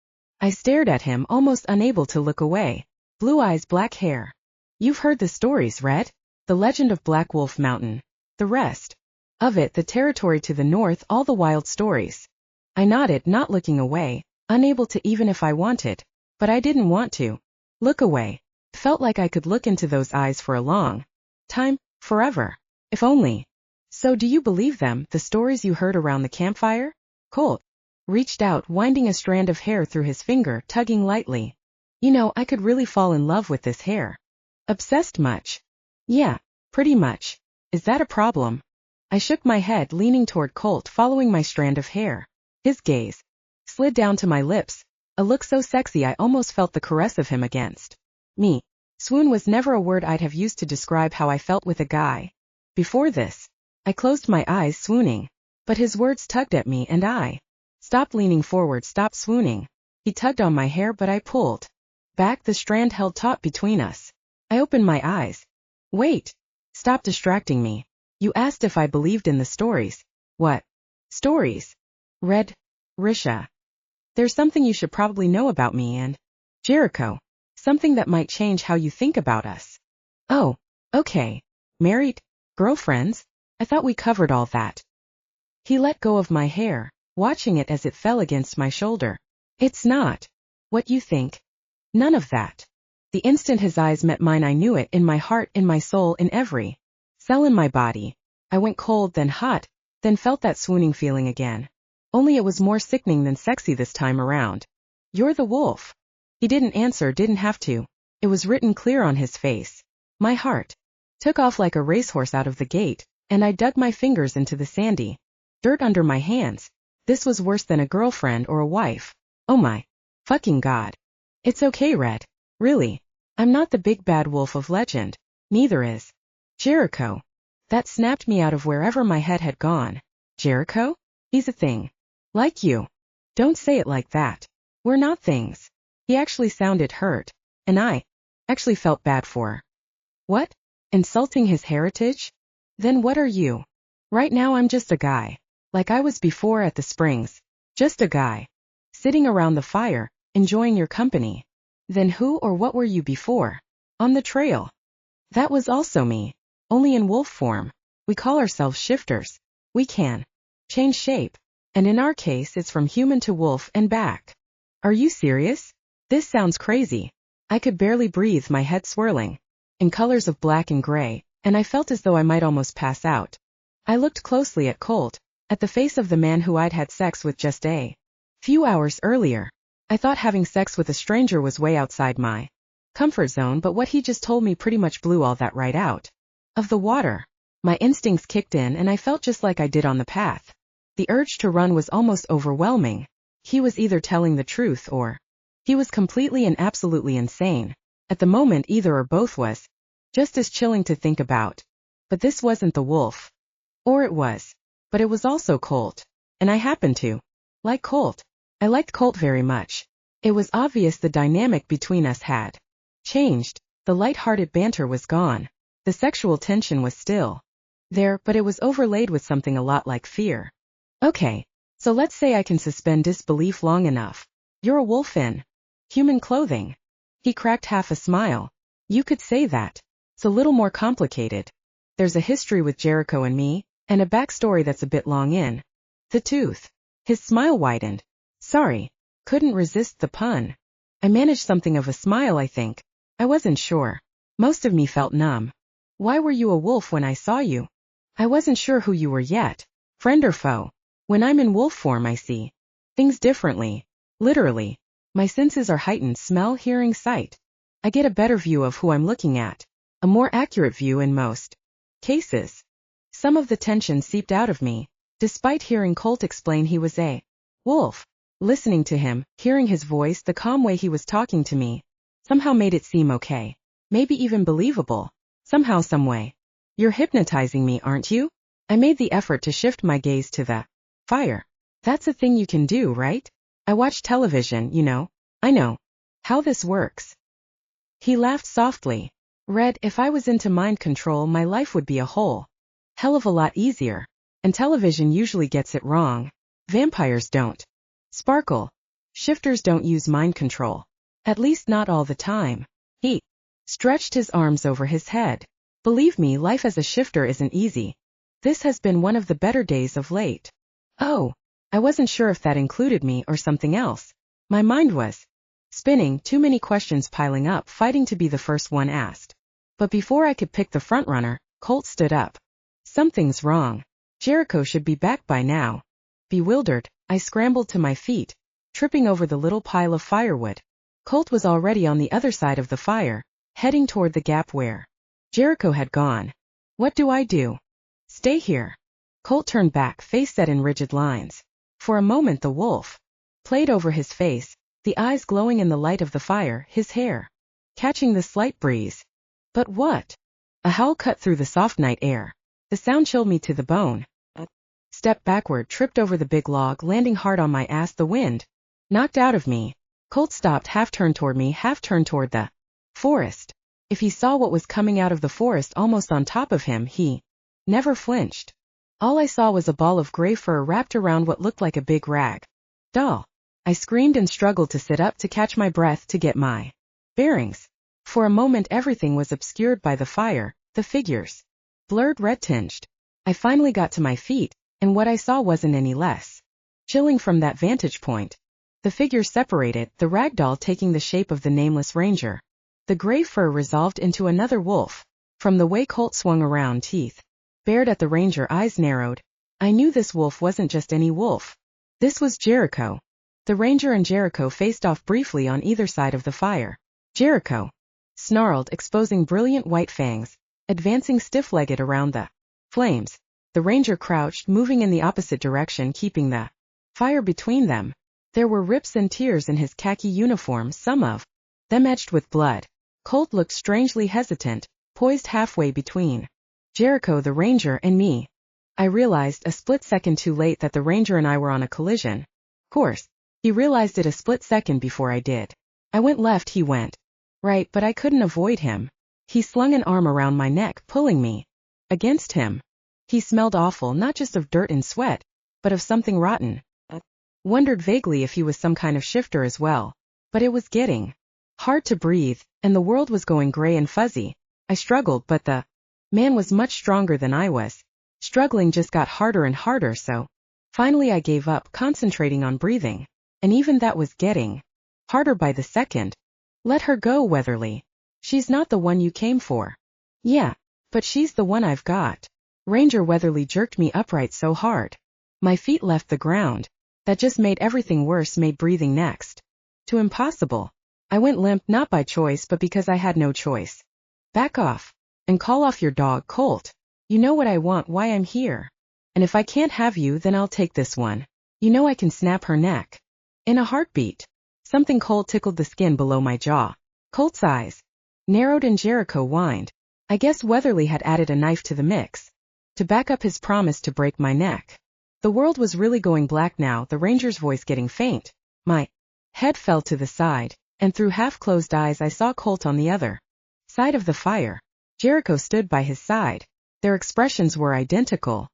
I stared at him, almost unable to look away. Blue eyes, black hair. You've heard the stories, Red? The legend of Black Wolf Mountain. The rest of it, the territory to the north, all the wild stories. I nodded, not looking away, unable to even if I wanted. But I didn't want to look away. Felt like I could look into those eyes for a long time, forever. If only. So do you believe them, the stories you heard around the campfire? Colt reached out, winding a strand of hair through his finger, tugging lightly. You know, I could really fall in love with this hair. Obsessed much? Yeah, pretty much. Is that a problem? I shook my head, leaning toward Colt, following my strand of hair. His gaze slid down to my lips, a look so sexy I almost felt the caress of him against me. Swoon was never a word I'd have used to describe how I felt with a guy. Before this, I closed my eyes, swooning. But his words tugged at me and I stopped leaning forward, stopped swooning. He tugged on my hair, but I pulled back, the strand held taut between us. I opened my eyes. Wait. Stop distracting me. You asked if I believed in the stories. What stories? Red. Risha. There's something you should probably know about me and Jericho. Something that might change how you think about us. Oh, okay. Married? Girlfriends? I thought we covered all that. He let go of my hair, watching it as it fell against my shoulder. It's not what you think. None of that. The instant his eyes met mine, I knew it, in my heart, in my soul, in every cell in my body. I went cold, then hot, then felt that swooning feeling again. Only it was more sickening than sexy this time around. You're the wolf. He didn't answer, didn't have to. It was written clear on his face. My heart took off like a racehorse out of the gate, and I dug my fingers into the sandy dirt under my hands. This was worse than a girlfriend or a wife. Oh my fucking God. It's okay, Red. Really. I'm not the big bad wolf of legend. Neither is Jericho. That snapped me out of wherever my head had gone. Jericho? He's a thing. Like you. Don't say it like that. We're not things. He actually sounded hurt, and I actually felt bad for. What? Insulting his heritage? Then what are you? Right now I'm just a guy. Like I was before at the Springs. Just a guy. Sitting around the fire, enjoying your company. Then who or what were you before? On the trail. That was also me. Only in wolf form. We call ourselves shifters. We can change shape. And in our case it's from human to wolf and back. Are you serious? This sounds crazy. I could barely breathe, my head swirling. In colors of black and gray, and I felt as though I might almost pass out. I looked closely at Colt, at the face of the man who I'd had sex with just a few hours earlier. I thought having sex with a stranger was way outside my comfort zone, but what he just told me pretty much blew all that right out of the water. My instincts kicked in and I felt just like I did on the path. The urge to run was almost overwhelming. He was either telling the truth or he was completely and absolutely insane. At the moment either or both was just as chilling to think about. But this wasn't the wolf. Or it was. But it was also Colt. And I happened to like Colt. I liked Colt very much. It was obvious the dynamic between us had changed. The light-hearted banter was gone. The sexual tension was still there, but it was overlaid with something a lot like fear. Okay, so let's say I can suspend disbelief long enough. You're a wolf in human clothing. He cracked half a smile. You could say that. It's a little more complicated. There's a history with Jericho and me, and a backstory that's a bit long in the tooth. His smile widened. Sorry. Couldn't resist the pun. I managed something of a smile, I think. I wasn't sure. Most of me felt numb. Why were you a wolf when I saw you? I wasn't sure who you were yet, friend or foe. When I'm in wolf form I see things differently. Literally. My senses are heightened: smell, hearing, sight. I get a better view of who I'm looking at. A more accurate view in most cases. Some of the tension seeped out of me, despite hearing Colt explain he was a wolf. Listening to him, hearing his voice, the calm way he was talking to me, somehow made it seem okay. Maybe even believable. Somehow, some way. You're hypnotizing me, aren't you? I made the effort to shift my gaze to the fire. That's a thing you can do, right? I watch television, you know. I know how this works. He laughed softly. Red, if I was into mind control, my life would be a whole hell of a lot easier. And television usually gets it wrong. Vampires don't. Sparkle. Shifters don't use mind control. At least not all the time. He stretched his arms over his head. Believe me, life as a shifter isn't easy. This has been one of the better days of late. Oh, I wasn't sure if that included me or something else. My mind was spinning, too many questions piling up, fighting to be the first one asked. But before I could pick the frontrunner, Colt stood up. Something's wrong. Jericho should be back by now. Bewildered, I scrambled to my feet, tripping over the little pile of firewood. Colt was already on the other side of the fire, heading toward the gap where Jericho had gone. What do I do? Stay here. Colt turned back, face set in rigid lines. For a moment the wolf played over his face, the eyes glowing in the light of the fire, his hair catching the slight breeze. But what? A howl cut through the soft night air. The sound chilled me to the bone. Stepped backward, tripped over the big log, landing hard on my ass. The wind knocked out of me. Colt stopped, half turned toward me, half turned toward the forest. If he saw what was coming out of the forest almost on top of him, he never flinched. All I saw was a ball of gray fur wrapped around what looked like a big rag doll. I screamed and struggled to sit up, to catch my breath, to get my bearings. For a moment everything was obscured by the fire, the figures blurred, red-tinged. I finally got to my feet, and what I saw wasn't any less chilling from that vantage point. The figures separated, the rag doll taking the shape of the nameless ranger. The gray fur resolved into another wolf. From the way Colt swung around, teeth bared at the ranger, eyes narrowed, I knew this wolf wasn't just any wolf. This was Jericho. The ranger and Jericho faced off briefly on either side of the fire. Jericho snarled, exposing brilliant white fangs, advancing stiff-legged around the flames. The ranger crouched, moving in the opposite direction, keeping the fire between them. There were rips and tears in his khaki uniform, some of them edged with blood. Colt looked strangely hesitant, poised halfway between Jericho, the ranger, and me. I realized a split second too late that the ranger and I were on a collision. Of course, he realized it a split second before I did. I went left, he went right, but I couldn't avoid him. He slung an arm around my neck, pulling me against him. He smelled awful, not just of dirt and sweat, but of something rotten. Wondered vaguely if he was some kind of shifter as well. But it was getting hard to breathe, and the world was going gray and fuzzy. I struggled, but the man was much stronger than I was. Struggling just got harder and harder, so finally I gave up, concentrating on breathing. And even that was getting harder by the second. Let her go, Weatherly. She's not the one you came for. Yeah, but she's the one I've got. Ranger Weatherly jerked me upright so hard my feet left the ground. That just made everything worse, made breathing next to impossible. I went limp, not by choice but because I had no choice. Back off. And call off your dog, Colt. You know what I want, why I'm here. And if I can't have you, then I'll take this one. You know I can snap her neck in a heartbeat. Something cold tickled the skin below my jaw. Colt's eyes narrowed and Jericho whined. I guess Weatherly had added a knife to the mix to back up his promise to break my neck. The world was really going black now, the ranger's voice getting faint. My head fell to the side, and through half-closed eyes I saw Colt on the other side of the fire. Jericho stood by his side. Their expressions were identical.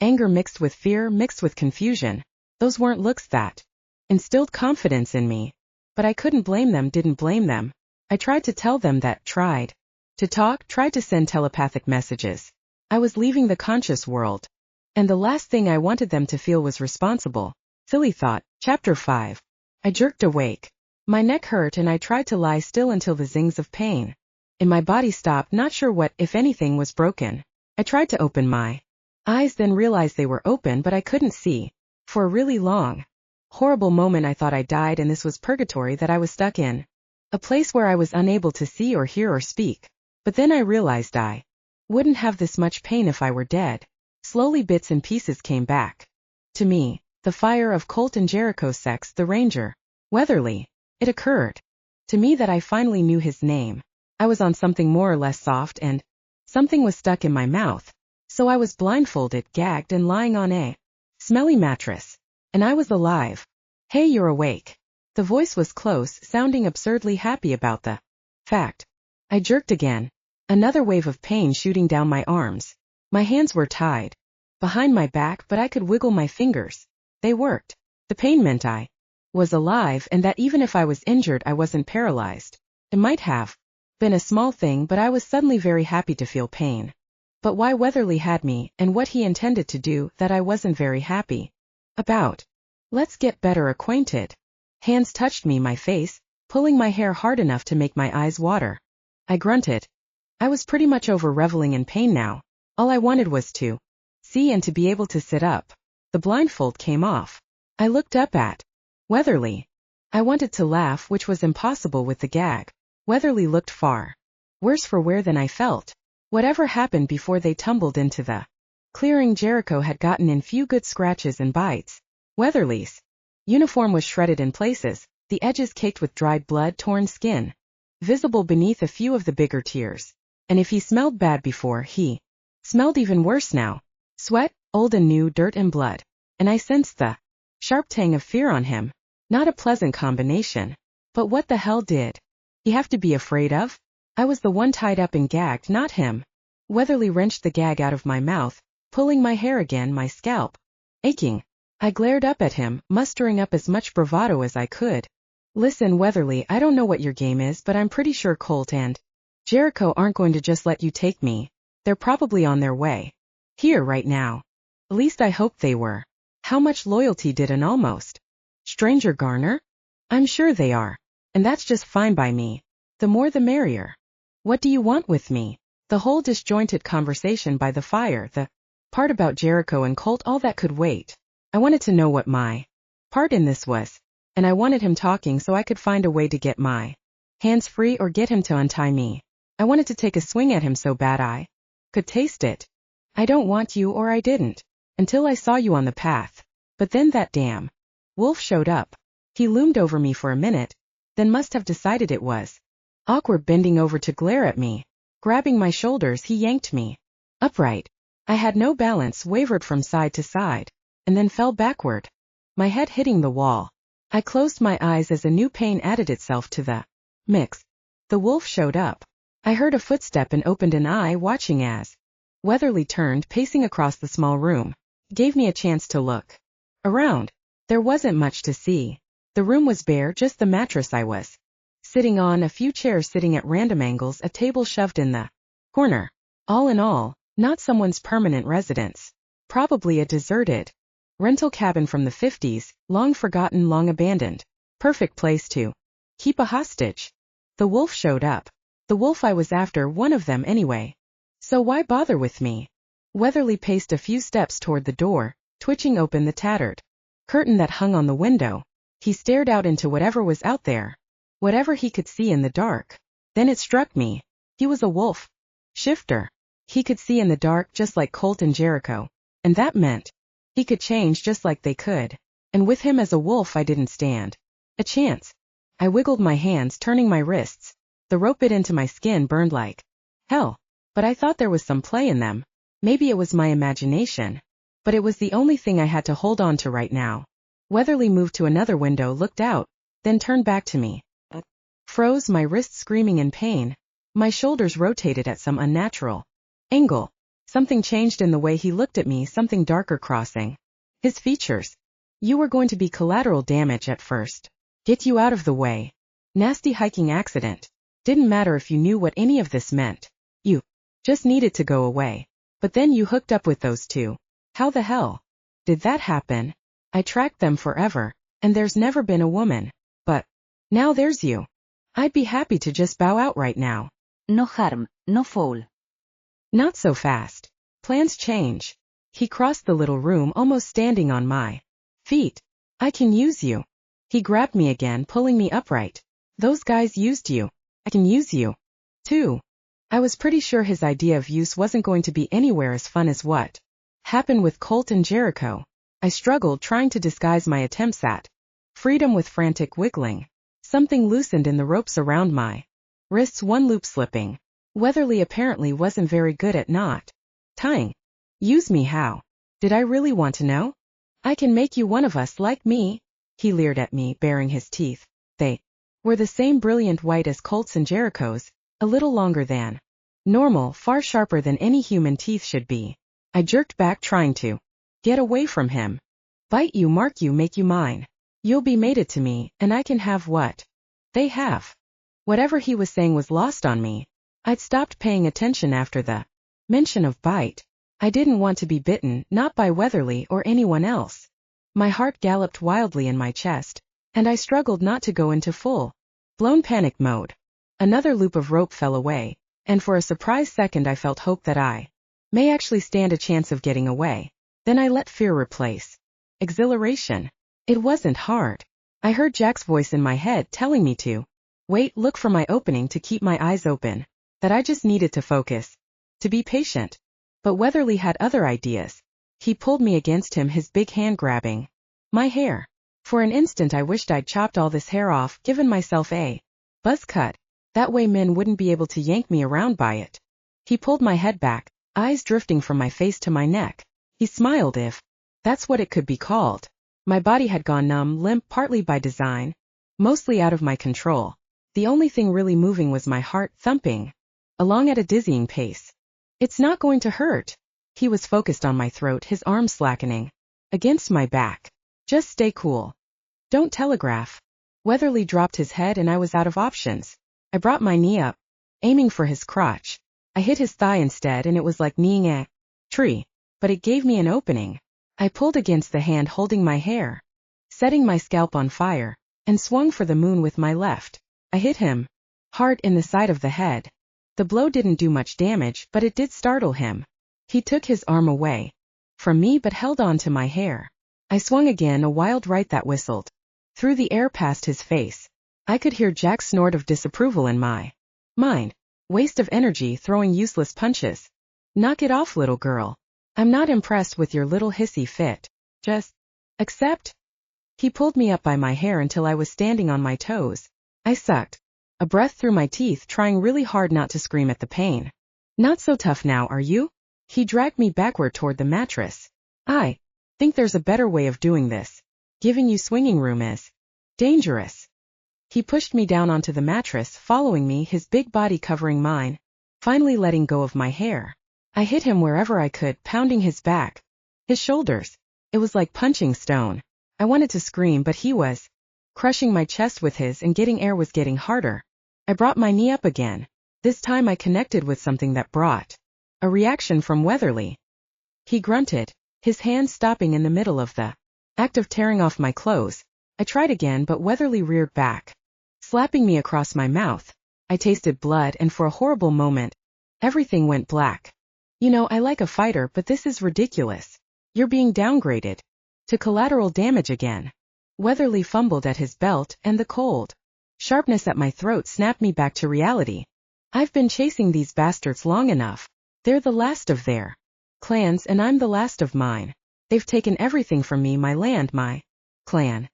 Anger mixed with fear, mixed with confusion. Those weren't looks that instilled confidence in me. But I couldn't blame them, didn't blame them. I tried to tell them that, tried to talk, tried to send telepathic messages. I was leaving the conscious world. And the last thing I wanted them to feel was responsible. Silly thought. Chapter 5. I jerked awake. My neck hurt and I tried to lie still until the zings of pain in my body stopped, not sure what, if anything, was broken. I tried to open my eyes, then realized they were open but I couldn't see. For a really long, horrible moment I thought I died and this was purgatory that I was stuck in. A place where I was unable to see or hear or speak. But then I realized I wouldn't have this much pain if I were dead. Slowly bits and pieces came back. To me, the fire of Colt and Jericho sex, the ranger. Weatherly. It occurred to me that I finally knew his name. I was on something more or less soft and something was stuck in my mouth. So I was blindfolded, gagged and lying on a smelly mattress. And I was alive. Hey, you're awake. The voice was close, sounding absurdly happy about the fact. I jerked again. Another wave of pain shooting down my arms. My hands were tied behind my back, but I could wiggle my fingers. They worked. The pain meant I was alive and that even if I was injured I wasn't paralyzed. It might have been a small thing, but I was suddenly very happy to feel pain. But why Weatherly had me, and what he intended to do, that I wasn't very happy about. Let's get better acquainted. Hands touched me, my face, pulling my hair hard enough to make my eyes water. I grunted. I was pretty much over reveling in pain now. All I wanted was to see and to be able to sit up. The blindfold came off. I looked up at Weatherly. I wanted to laugh, which was impossible with the gag. Weatherly looked far worse for wear than I felt. Whatever happened before they tumbled into the clearing, Jericho had gotten in few good scratches and bites. Weatherly's uniform was shredded in places, the edges caked with dried blood, torn skin visible beneath a few of the bigger tears. And if he smelled bad before, he smelled even worse now. Sweat, old and new, dirt and blood. And I sensed the sharp tang of fear on him. Not a pleasant combination. But what the hell did he have to be afraid of? I was the one tied up and gagged, not him. Weatherly wrenched the gag out of my mouth, pulling my hair again, my scalp aching. I glared up at him, mustering up as much bravado as I could. Listen, Weatherly, I don't know what your game is, but I'm pretty sure Colt and Jericho aren't going to just let you take me. They're probably on their way. Here right now. At least I hoped they were. How much loyalty did an almost stranger garner? I'm sure they are. And that's just fine by me. The more the merrier. What do you want with me? The whole disjointed conversation by the fire, the part about Jericho and Colt, all that could wait. I wanted to know what my part in this was. And I wanted him talking so I could find a way to get my hands free or get him to untie me. I wanted to take a swing at him so bad I could taste it. I don't want you, or I didn't, until I saw you on the path. But then that damn wolf showed up. He loomed over me for a minute, then must have decided it was awkward, bending over to glare at me. Grabbing my shoulders, he yanked me upright. I had no balance, wavered from side to side, and then fell backward, my head hitting the wall. I closed my eyes as a new pain added itself to the mix. The wolf showed up. I heard a footstep and opened an eye, watching as Weatherly turned, pacing across the small room. Gave me a chance to look around. There wasn't much to see. The room was bare, just the mattress I was sitting on, a few chairs sitting at random angles, a table shoved in the corner. All in all, not someone's permanent residence. Probably a deserted rental cabin from the 50s, long forgotten, long abandoned. Perfect place to keep a hostage. The wolf showed up. The wolf I was after, one of them anyway. So why bother with me? Weatherly paced a few steps toward the door, twitching open the tattered curtain that hung on the window. He stared out into whatever was out there. Whatever he could see in the dark. Then it struck me. He was a wolf shifter. He could see in the dark just like Colt and Jericho. And that meant he could change just like they could. And with him as a wolf I didn't stand a chance. I wiggled my hands, turning my wrists. The rope bit into my skin, burned like hell. But I thought there was some play in them. Maybe it was my imagination. But it was the only thing I had to hold on to right now. Weatherly moved to another window, looked out, then turned back to me. Froze, my wrists screaming in pain. My shoulders rotated at some unnatural angle. Something changed in the way he looked at me, something darker crossing his features. You were going to be collateral damage at first. Get you out of the way. Nasty hiking accident. Didn't matter if you knew what any of this meant. You just needed to go away. But then you hooked up with those two. How the hell did that happen? I tracked them forever, and there's never been a woman. But now there's you. I'd be happy to just bow out right now. No harm, no foul. Not so fast. Plans change. He crossed the little room, almost standing on my feet. I can use you. He grabbed me again, pulling me upright. Those guys used you. I can use you, too. I was pretty sure his idea of use wasn't going to be anywhere as fun as what happened with Colt and Jericho. I struggled, trying to disguise my attempts at freedom with frantic wiggling. Something loosened in the ropes around my wrists, one loop slipping. Weatherly apparently wasn't very good at knot tying. Use me how? Did I really want to know? I can make you one of us like me. He leered at me, baring his teeth. They were the same brilliant white as Colt's and Jericho's, a little longer than normal, far sharper than any human teeth should be. I jerked back, trying to get away from him. Bite you, mark you, make you mine. You'll be mated to me, and I can have what they have. Whatever he was saying was lost on me. I'd stopped paying attention after the mention of bite. I didn't want to be bitten, not by Weatherly or anyone else. My heart galloped wildly in my chest, and I struggled not to go into full-blown panic mode. Another loop of rope fell away, and for a surprised second I felt hope that I may actually stand a chance of getting away. Then I let fear replace exhilaration. It wasn't hard. I heard Jack's voice in my head telling me to wait, look for my opening, to keep my eyes open, that I just needed to focus, to be patient. But Weatherly had other ideas. He pulled me against him, his big hand grabbing my hair. For an instant I wished I'd chopped all this hair off, given myself a buzz cut. That way men wouldn't be able to yank me around by it. He pulled my head back, eyes drifting from my face to my neck. He smiled, if that's what it could be called. My body had gone numb, limp, partly by design, mostly out of my control. The only thing really moving was my heart, thumping along at a dizzying pace. It's not going to hurt. He was focused on my throat, his arms slackening against my back. Just stay cool. Don't telegraph. Weatherly dropped his head and I was out of options. I brought my knee up, aiming for his crotch. I hit his thigh instead, and it was like kneeing a tree, but it gave me an opening. I pulled against the hand holding my hair, setting my scalp on fire, and swung for the moon with my left. I hit him hard in the side of the head. The blow didn't do much damage, but it did startle him. He took his arm away from me but held on to my hair. I swung again, a wild right that whistled through the air past his face. I could hear Jack's snort of disapproval in my mind. Waste of energy throwing useless punches. Knock it off, little girl. I'm not impressed with your little hissy fit. Just accept. He pulled me up by my hair until I was standing on my toes. I sucked a breath through my teeth, trying really hard not to scream at the pain. Not so tough now, are you? He dragged me backward toward the mattress. I think there's a better way of doing this. Giving you swinging room is dangerous. He pushed me down onto the mattress, following me, his big body covering mine, finally letting go of my hair. I hit him wherever I could, pounding his back, his shoulders. It was like punching stone. I wanted to scream, but he was crushing my chest with his, and getting air was getting harder. I brought my knee up again. This time I connected with something that brought a reaction from Weatherly. He grunted, his hand stopping in the middle of the act of tearing off my clothes. I tried again, but Weatherly reared back, slapping me across my mouth. I tasted blood, and for a horrible moment, everything went black. You know, I like a fighter, but this is ridiculous. You're being downgraded to collateral damage again. Weatherly fumbled at his belt, and the cold sharpness at my throat snapped me back to reality. I've been chasing these bastards long enough. They're the last of their clans, and I'm the last of mine. They've taken everything from me, my land, my clan,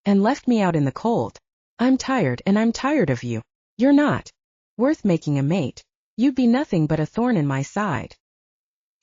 and left me out in the cold. I'm tired, and I'm tired of you. You're not worth making a mate. You'd be nothing but a thorn in my side.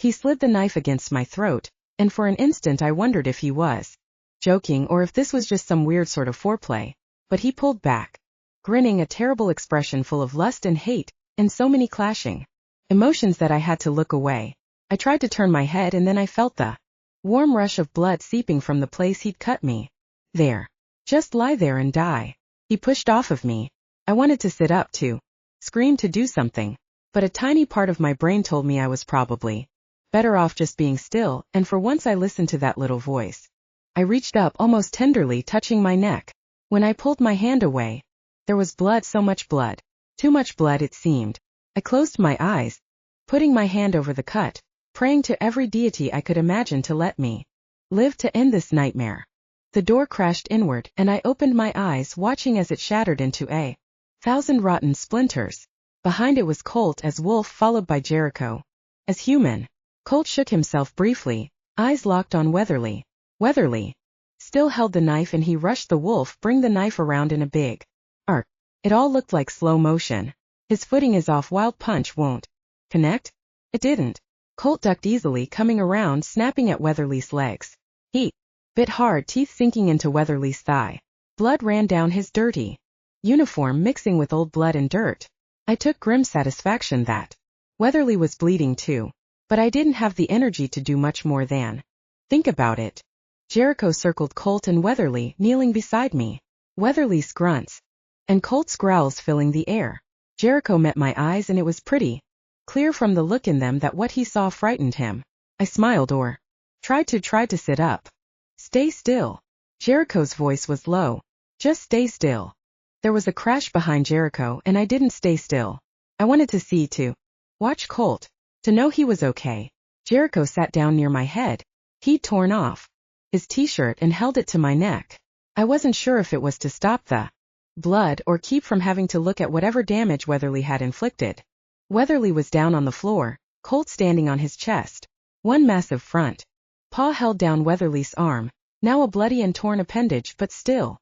He slid the knife against my throat, and for an instant I wondered if he was joking or if this was just some weird sort of foreplay. But he pulled back, grinning, a terrible expression full of lust and hate, and so many clashing emotions that I had to look away. I tried to turn my head, and then I felt the warm rush of blood seeping from the place he'd cut me. There. Just lie there and die. He pushed off of me. I wanted to sit up, to scream, to do something, but a tiny part of my brain told me I was probably better off just being still, and for once I listened to that little voice. I reached up, almost tenderly touching my neck. When I pulled my hand away, there was blood, so much blood. Too much blood, it seemed. I closed my eyes, putting my hand over the cut, praying to every deity I could imagine to let me live to end this nightmare. The door crashed inward, and I opened my eyes, watching as it shattered into 1,000 rotten splinters. Behind it was Colt as wolf, followed by Jericho as human. Colt shook himself briefly, eyes locked on Weatherly. Weatherly still held the knife, and he rushed the wolf, bring the knife around in a big arc. It all looked like slow motion. His footing is off, wild punch won't connect. It didn't. Colt ducked easily, coming around, snapping at Weatherly's legs. He bit hard, teeth sinking into Weatherly's thigh. Blood ran down his dirty uniform, mixing with old blood and dirt. I took grim satisfaction that Weatherly was bleeding too, but I didn't have the energy to do much more than think about it. Jericho circled Colt and Weatherly, kneeling beside me. Weatherly's grunts and Colt's growls filling the air. Jericho met my eyes, and it was pretty clear from the look in them that what he saw frightened him. I smiled, or tried to sit up. Stay still. Jericho's voice was low. Just stay still. There was a crash behind Jericho, and I didn't stay still. I wanted to watch Colt, to know he was okay. Jericho sat down near my head. He'd torn off his t-shirt and held it to my neck. I wasn't sure if it was to stop the blood or keep from having to look at whatever damage Weatherly had inflicted. Weatherly was down on the floor, Colt standing on his chest. One massive front paw held down Weatherly's arm, now a bloody and torn appendage, but still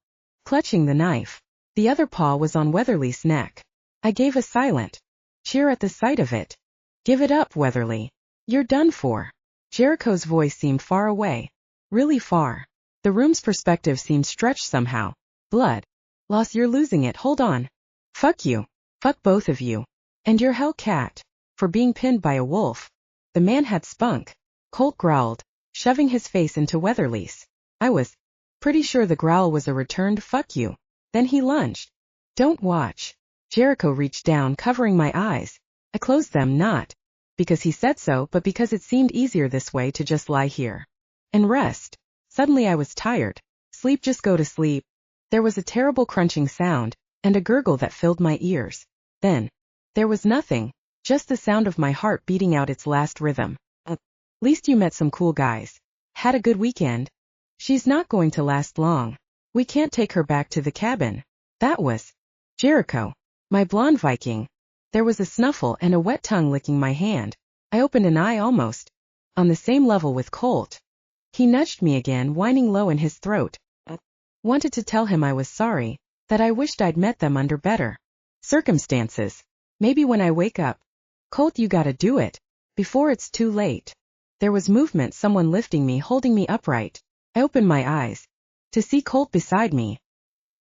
clutching the knife. The other paw was on Weatherly's neck. I gave a silent cheer at the sight of it. Give it up, Weatherly. You're done for. Jericho's voice seemed far away. Really far. The room's perspective seemed stretched somehow. Blood loss, you're losing it, hold on. Fuck you. Fuck both of you. And your Hellcat. For being pinned by a wolf. The man had spunk. Colt growled, shoving his face into Weatherly's. I was pretty sure the growl was a returned fuck you. Then he lunged. Don't watch. Jericho reached down, covering my eyes. I closed them, not because he said so, but because it seemed easier this way, to just lie here and rest. Suddenly I was tired. Sleep, just go to sleep. There was a terrible crunching sound, and a gurgle that filled my ears. Then there was nothing, just the sound of my heart beating out its last rhythm. At least you met some cool guys. Had a good weekend. She's not going to last long. We can't take her back to the cabin. That was Jericho, my blonde Viking. There was a snuffle and a wet tongue licking my hand. I opened an eye, almost on the same level with Colt. He nudged me again, whining low in his throat. Wanted to tell him I was sorry, that I wished I'd met them under better circumstances. Maybe when I wake up. Colt, you gotta do it before it's too late. There was movement, someone lifting me, holding me upright. I opened my eyes to see Colt beside me.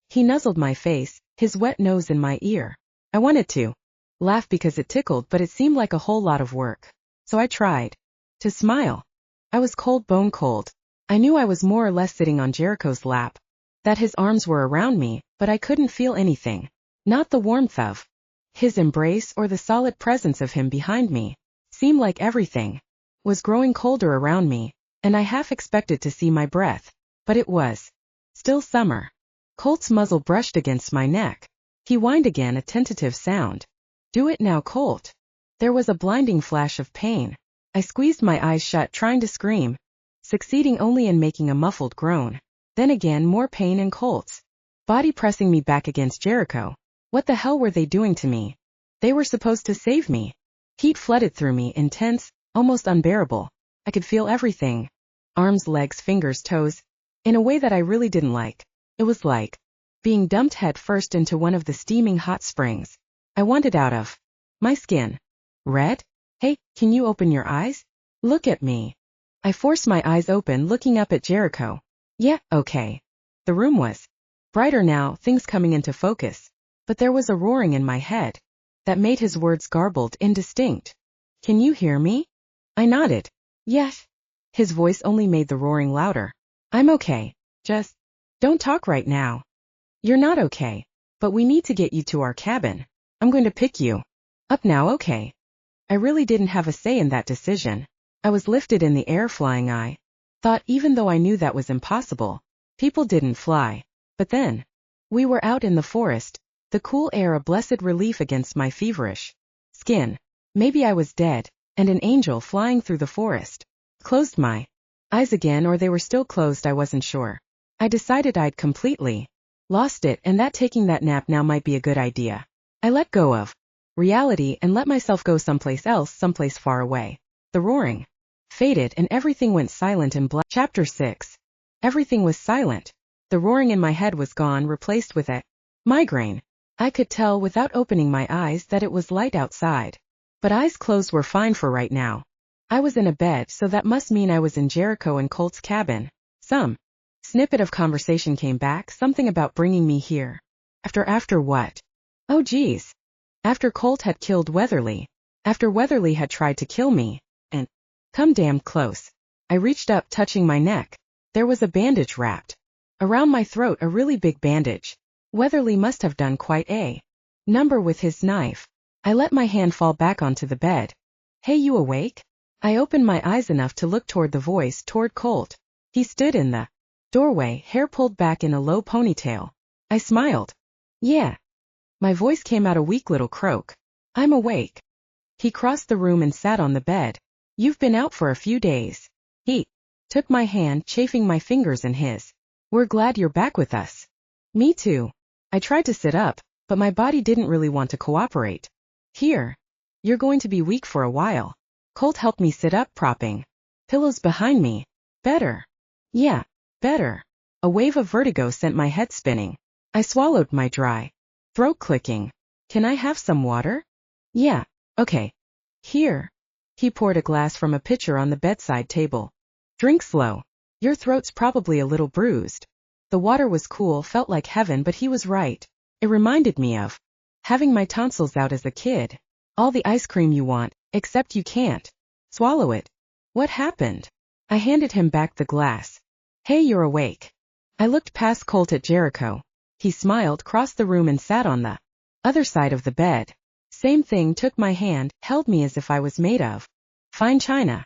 He nuzzled my face, his wet nose in my ear. I wanted to laugh because it tickled, but it seemed like a whole lot of work. So I tried to smile. I was cold, bone cold. I knew I was more or less sitting on Jericho's lap, that his arms were around me, but I couldn't feel anything. Not the warmth of his embrace or the solid presence of him behind me. Seemed like everything was growing colder around me, and I half expected to see my breath. But it was still summer. Colt's muzzle brushed against my neck. He whined again, a tentative sound. Do it now, Colt. There was a blinding flash of pain. I squeezed my eyes shut, trying to scream, succeeding only in making a muffled groan. Then again, more pain, and Colt's body pressing me back against Jericho. What the hell were they doing to me? They were supposed to save me. Heat flooded through me, intense, almost unbearable. I could feel everything. Arms, legs, fingers, toes. In a way that I really didn't like. It was like being dumped head first into one of the steaming hot springs. I wanted out of my skin. Red? Hey, can you open your eyes? Look at me. I forced my eyes open, looking up at Jericho. Yeah, okay. The room was brighter now, things coming into focus. But there was a roaring in my head that made his words garbled, indistinct. Can you hear me? I nodded. Yes. His voice only made the roaring louder. I'm okay. Just don't talk right now. You're not okay. But we need to get you to our cabin. I'm going to pick you up now, okay? I really didn't have a say in that decision. I was lifted in the air, flying. I thought, even though I knew that was impossible, people didn't fly. But then we were out in the forest, the cool air a blessed relief against my feverish skin. Maybe I was dead. and an angel flying through the forest. Closed my eyes again, or they were still closed, I wasn't sure. I decided I'd completely lost it and that taking that nap now might be a good idea. I let go of reality and let myself go someplace else, someplace far away. The roaring faded and everything went silent and black. Chapter 6. Everything was silent. The roaring in my head was gone, replaced with a migraine. I could tell without opening my eyes that it was light outside. But eyes closed were fine for right now. I was in a bed, so that must mean I was in Jericho and Colt's cabin. Some snippet of conversation came back, something about bringing me here. After what? Oh geez. After Colt had killed Weatherly. After Weatherly had tried to kill me. And come damned close. I reached up, touching my neck. There was a bandage wrapped around my throat, a really big bandage. Weatherly must have done quite a number with his knife. I let my hand fall back onto the bed. Hey, you awake? I opened my eyes enough to look toward the voice, toward Colt. He stood in the doorway, hair pulled back in a low ponytail. I smiled. Yeah. My voice came out a weak little croak. I'm awake. He crossed the room and sat on the bed. You've been out for a few days. He took my hand, chafing my fingers in his. We're glad you're back with us. Me too. I tried to sit up, but my body didn't really want to cooperate. Here. You're going to be weak for a while. Colt helped me sit up, propping pillows behind me. Better. Yeah, better. A wave of vertigo sent my head spinning. I swallowed, my dry throat clicking. Can I have some water? Yeah, okay. Here. He poured a glass from a pitcher on the bedside table. Drink slow. Your throat's probably a little bruised. The water was cool, felt like heaven, but he was right. It reminded me of having my tonsils out as a kid. All the ice cream you want, except you can't swallow it. What happened? I handed him back the glass. Hey, you're awake. I looked past Colt at Jericho. He smiled, crossed the room and sat on the other side of the bed. Same thing, took my hand, held me as if I was made of fine china.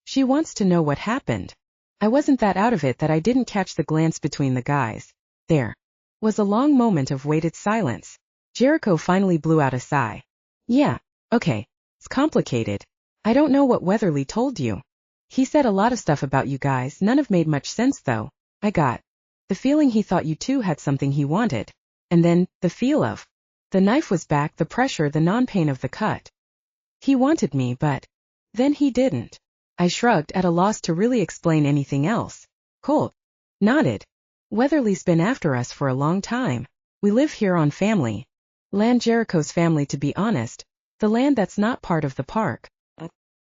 She wants to know what happened. I wasn't that out of it that I didn't catch the glance between the guys. There was a long moment of weighted silence. Jericho finally blew out a sigh. Yeah, okay. It's complicated. I don't know what Weatherly told you. He said a lot of stuff about you guys, none of made much sense though. I got the feeling he thought you two had something he wanted. And then, the feel of the knife was back, the pressure, the non-pain of the cut. He wanted me, but then he didn't. I shrugged, at a loss to really explain anything else. Colt nodded. Weatherly's been after us for a long time. We live here on family land, Jericho's family, to be honest. The land that's not part of the park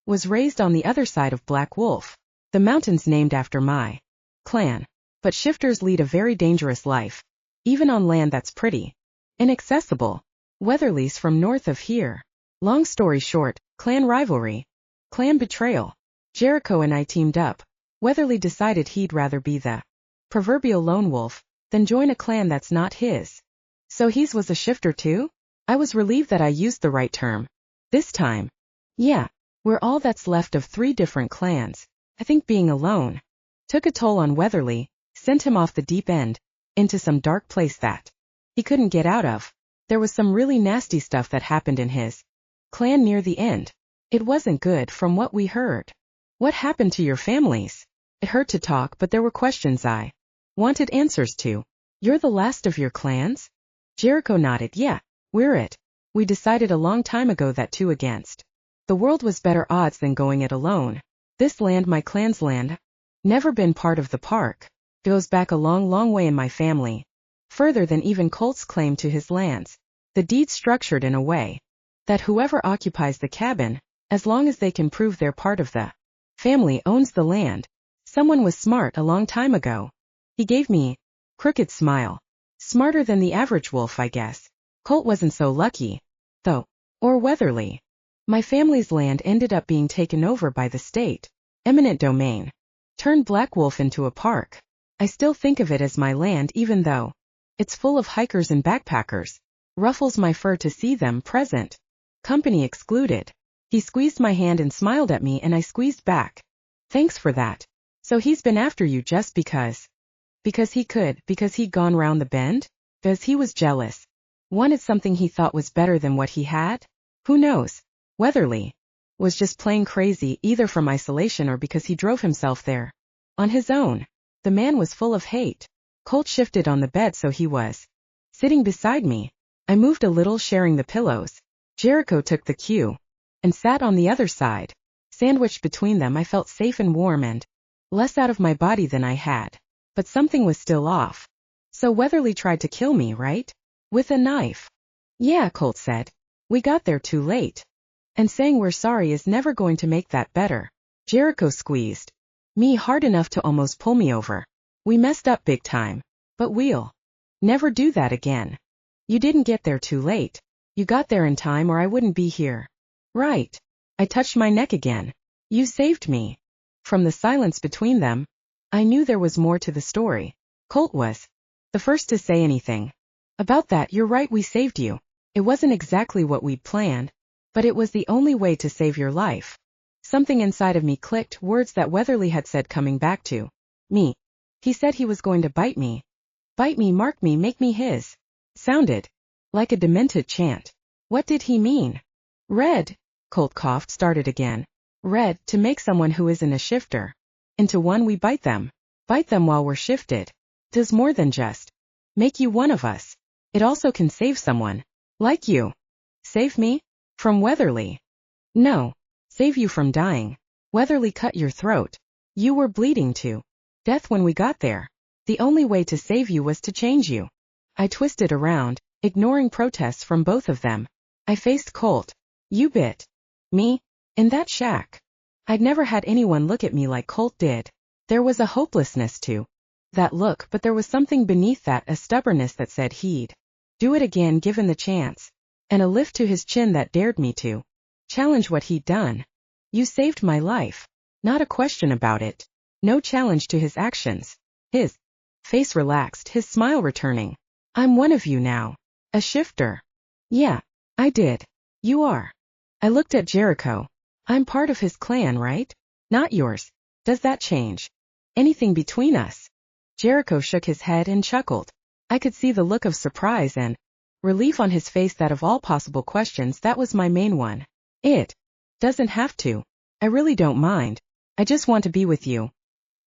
was raised on the other side of Black Wolf. The mountain's named after my clan. But shifters lead a very dangerous life. Even on land that's pretty inaccessible. Weatherly's from north of here. Long story short, clan rivalry. Clan betrayal. Jericho and I teamed up. Weatherly decided he'd rather be the proverbial lone wolf than join a clan that's not his. So he's was a shifter too? I was relieved that I used the right term. This time. Yeah, we're all that's left of 3 different clans. I think being alone took a toll on Weatherly, sent him off the deep end, into some dark place that he couldn't get out of. There was some really nasty stuff that happened in his clan near the end. It wasn't good from what we heard. What happened to your families? It hurt to talk, but there were questions I wanted answers to. You're the last of your clans? Jericho nodded. Yeah, we're it. We decided a long time ago that 2 against the world was better odds than going it alone. This land, my clan's land, never been part of the park. Goes back a long, long way in my family. Further than even Colt's claim to his lands. The deed's structured in a way that whoever occupies the cabin, as long as they can prove they're part of the family, owns the land. Someone was smart a long time ago. He gave me crooked smile. Smarter than the average wolf, I guess. Colt wasn't so lucky, though. Or Weatherly. My family's land ended up being taken over by the state. Eminent domain. Turned Black Wolf into a park. I still think of it as my land even though it's full of hikers and backpackers. Ruffles my fur to see them present. Company excluded. He squeezed my hand and smiled at me, and I squeezed back. Thanks for that. So he's been after you just because? Because he could, because he'd gone round the bend? Because he was jealous? Wanted something he thought was better than what he had? Who knows? Weatherly was just plain crazy, either from isolation or because he drove himself there on his own. The man was full of hate. Colt shifted on the bed so he was sitting beside me. I moved a little, sharing the pillows. Jericho took the cue and sat on the other side. Sandwiched between them, I felt safe and warm and less out of my body than I had. But something was still off. So Weatherly tried to kill me, right? With a knife. Yeah, Colt said. We got there too late. And saying we're sorry is never going to make that better. Jericho squeezed me hard enough to almost pull me over. We messed up big time. But we'll never do that again. You didn't get there too late. You got there in time or I wouldn't be here. Right. I touched my neck again. You saved me. From the silence between them, I knew there was more to the story. Colt was the first to say anything. About that, you're right, we saved you. It wasn't exactly what we'd planned, but it was the only way to save your life. Something inside of me clicked, words that Weatherly had said coming back to me. He said he was going to bite me. Bite me, mark me, make me his. Sounded like a demented chant. What did he mean? Red. Colt coughed, started again. Red, to make someone who isn't a shifter into one we bite them. Bite them while we're shifted. Does more than just make you one of us. It also can save someone. Like you. Save me? From Weatherly. No. Save you from dying. Weatherly cut your throat. You were bleeding to death when we got there. The only way to save you was to change you. I twisted around, ignoring protests from both of them. I faced Colt. You bit me? In that shack. I'd never had anyone look at me like Colt did. There was a hopelessness to that look, but there was something beneath that, a stubbornness that said he'd do it again given the chance, and a lift to his chin that dared me to challenge what he'd done. You saved my life. Not a question about it. No challenge to his actions. His face relaxed, his smile returning. I'm one of you now. A shifter. Yeah, I did. You are. I looked at Jericho. I'm part of his clan, right? Not yours. Does that change anything between us? Jericho shook his head and chuckled. I could see the look of surprise and relief on his face. That of all possible questions, that was my main one. It doesn't have to. I really don't mind. I just want to be with you.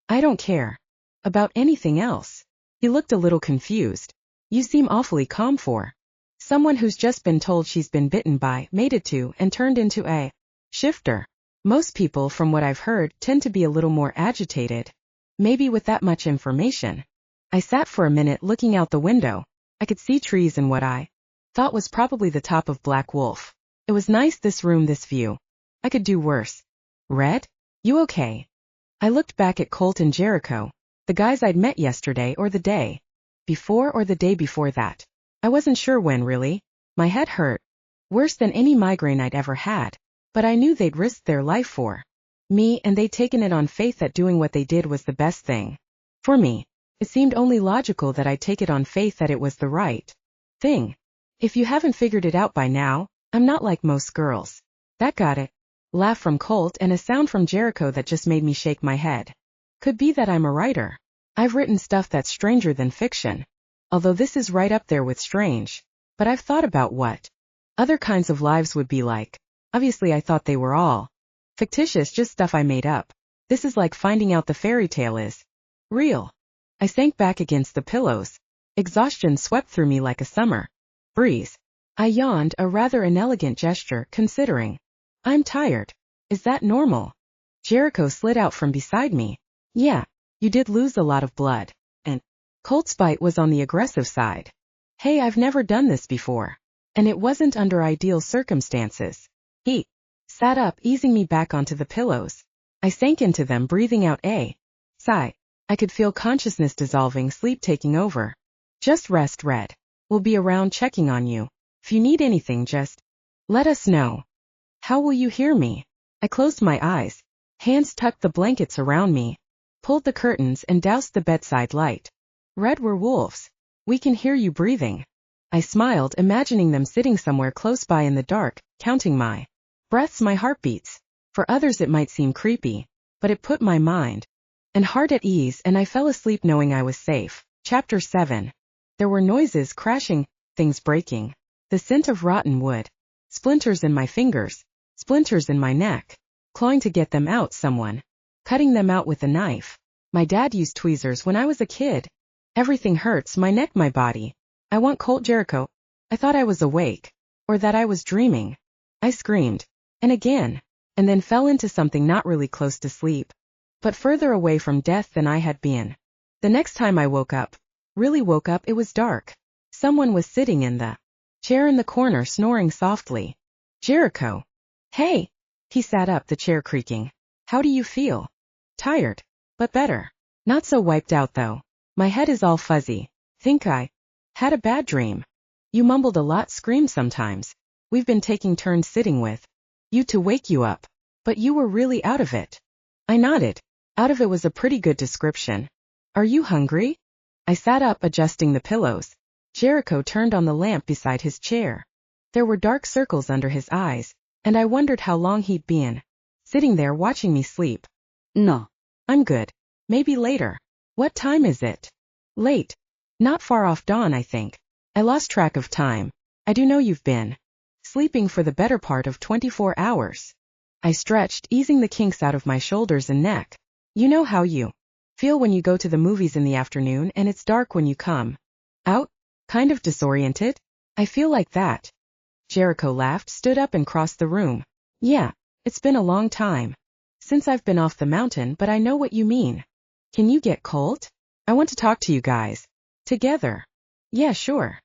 I don't care about anything else. He looked a little confused. You seem awfully calm for someone who's just been told she's been bitten by, mated to, and turned into a shifter. Most people, from what I've heard, tend to be a little more agitated. Maybe with that much information. I sat for a minute looking out the window. I could see trees and what I thought was probably the top of Black Wolf. It was nice, this room, this view. I could do worse. Red? You okay? I looked back at Colt and Jericho, the guys I'd met yesterday or the day before or the day before that. I wasn't sure when, really. My head hurt. Worse than any migraine I'd ever had. But I knew they'd risked their life for me, and they'd taken it on faith that doing what they did was the best thing for me. It seemed only logical that I'd take it on faith that it was the right thing. If you haven't figured it out by now, I'm not like most girls. That got it. Laugh from Colt and a sound from Jericho that just made me shake my head. Could be that I'm a writer. I've written stuff that's stranger than fiction. Although this is right up there with strange. But I've thought about what other kinds of lives would be like. Obviously I thought they were all fictitious, just stuff I made up. This is like finding out the fairy tale is real. I sank back against the pillows. Exhaustion swept through me like a summer breeze. I yawned, a rather inelegant gesture, considering. I'm tired. Is that normal? Jericho slid out from beside me. Yeah, you did lose a lot of blood. And Colt's bite was on the aggressive side. Hey, I've never done this before. And it wasn't under ideal circumstances. He sat up, easing me back onto the pillows. I sank into them, breathing out a sigh. I could feel consciousness dissolving, sleep taking over. Just rest, Red. We'll be around checking on you. If you need anything, just let us know. How will you hear me? I closed my eyes. Hands tucked the blankets around me. Pulled the curtains and doused the bedside light. Red, we're wolves. We can hear you breathing. I smiled, imagining them sitting somewhere close by in the dark, counting my breaths, my heartbeats. For others it might seem creepy, but it put my mind and heart at ease, and I fell asleep knowing I was safe. Chapter 7. There were noises, crashing, things breaking. The scent of rotten wood. Splinters in my fingers. splinters in my neck, clawing to get them out, someone cutting them out with a knife. My dad used tweezers when I was a kid. Everything hurts, my neck, my body. I want Colt Jericho. I thought I was awake, or that I was dreaming. I screamed, and again, and then fell into something not really close to sleep, but further away from death than I had been. The next time I woke up, really woke up, it was dark. Someone was sitting in the chair in the corner, snoring softly. Jericho. Hey! He sat up, the chair creaking. How do you feel? Tired, but better. Not so wiped out though. My head is all fuzzy. Think I had a bad dream. You mumbled a lot, screamed sometimes. We've been taking turns sitting with you to wake you up. But you were really out of it. I nodded. Out of it was a pretty good description. Are you hungry? I sat up, adjusting the pillows. Jericho turned on the lamp beside his chair. There were dark circles under his eyes, and I wondered how long he'd been sitting there watching me sleep. No. I'm good. Maybe later. What time is it? Late. Not far off dawn, I think. I lost track of time. I do know you've been sleeping for the better part of 24 hours. I stretched, easing the kinks out of my shoulders and neck. You know how you feel when you go to the movies in the afternoon and it's dark when you come out? Kind of disoriented? I feel like that. Jericho laughed, stood up and crossed the room. Yeah, it's been a long time since I've been off the mountain, but I know what you mean. Can you get Colt? I want to talk to you guys. Together. Yeah, sure.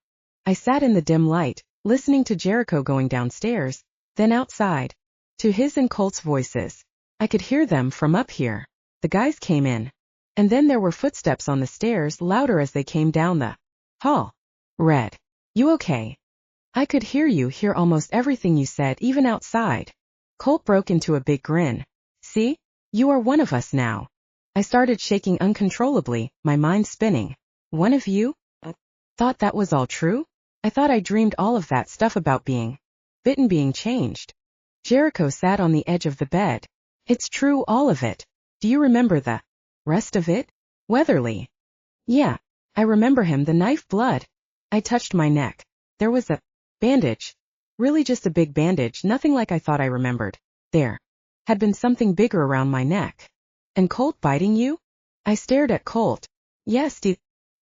I sat in the dim light, listening to Jericho going downstairs, then outside, to his and Colt's voices. I could hear them from up here. The guys came in. And then there were footsteps on the stairs, louder as they came down the hall. Red. You okay? I could hear almost everything you said, even outside. Colt broke into a big grin. See? You are one of us now. I started shaking uncontrollably, my mind spinning. One of you? Thought that was all true? I thought I dreamed all of that stuff about being bitten, being changed. Jericho sat on the edge of the bed. It's true, all of it. Do you remember the rest of it? Weatherly. Yeah, I remember him, the knife, blood. I touched my neck. There was a bandage. Really just a big bandage, nothing like I thought I remembered. There had been something bigger around my neck. And Colt biting you? I stared at Colt. Yes,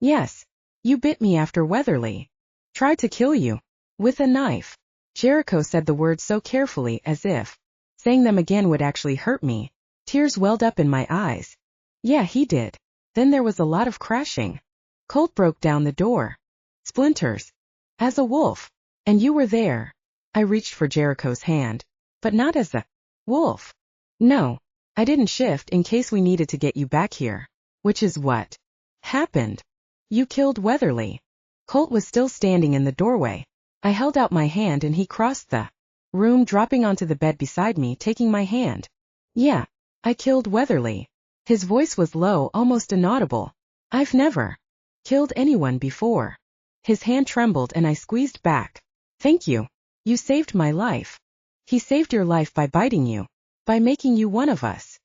yes. You bit me after Weatherly tried to kill you with a knife. Jericho said the words so carefully, as if saying them again would actually hurt me. Tears welled up in my eyes. Yeah, he did. Then there was a lot of crashing. Colt broke down the door. Splinters. As a wolf. And you were there. I reached for Jericho's hand. But not as a wolf. No. I didn't shift in case we needed to get you back here. Which is what happened. You killed Weatherly. Colt was still standing in the doorway. I held out my hand and he crossed the room, dropping onto the bed beside me, taking my hand. Yeah, I killed Weatherly. His voice was low, almost inaudible. I've never killed anyone before. His hand trembled and I squeezed back. Thank you. You saved my life. He saved your life by biting you. By making you one of us.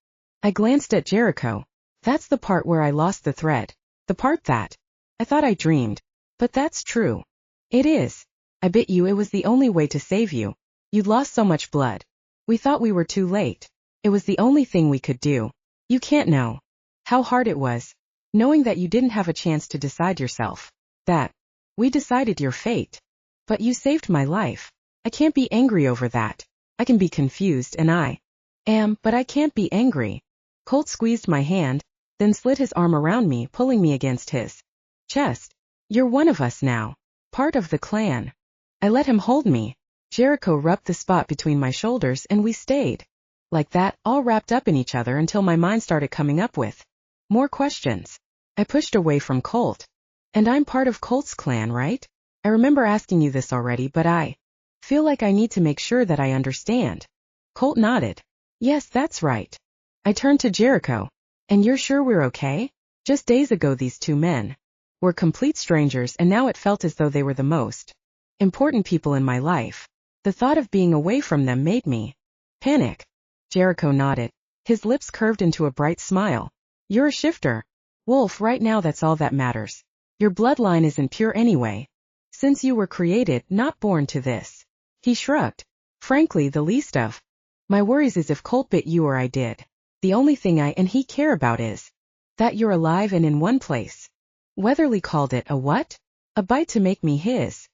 I glanced at Jericho. That's the part where I lost the thread. The part that I thought I dreamed. But that's true. It is. I bit you, it was the only way to save you. You'd lost so much blood. We thought we were too late. It was the only thing we could do. You can't know how hard it was, knowing that you didn't have a chance to decide yourself. That we decided your fate. But you saved my life. I can't be angry over that. I can be confused, and I am, but I can't be angry. Colt squeezed my hand, then slid his arm around me, pulling me against his chest. You're one of us now. Part of the clan. I let him hold me. Jericho rubbed the spot between my shoulders and we stayed like that, all wrapped up in each other until my mind started coming up with more questions. I pushed away from Colt. And I'm part of Colt's clan, right? I remember asking you this already, but I feel like I need to make sure that I understand. Colt nodded. Yes, that's right. I turned to Jericho. And you're sure we're okay? Just days ago these two men were complete strangers, and now it felt as though they were the most important people in my life. The thought of being away from them made me panic. Jericho nodded. His lips curved into a bright smile. You're a shifter. Wolf, right now that's all that matters. Your bloodline isn't pure anyway. Since you were created, not born to this. He shrugged. Frankly, the least of My worries is if Colt bit you or I did. The only thing I and he care about is that you're alive and in one place. Weatherly called it a what? A bite to make me his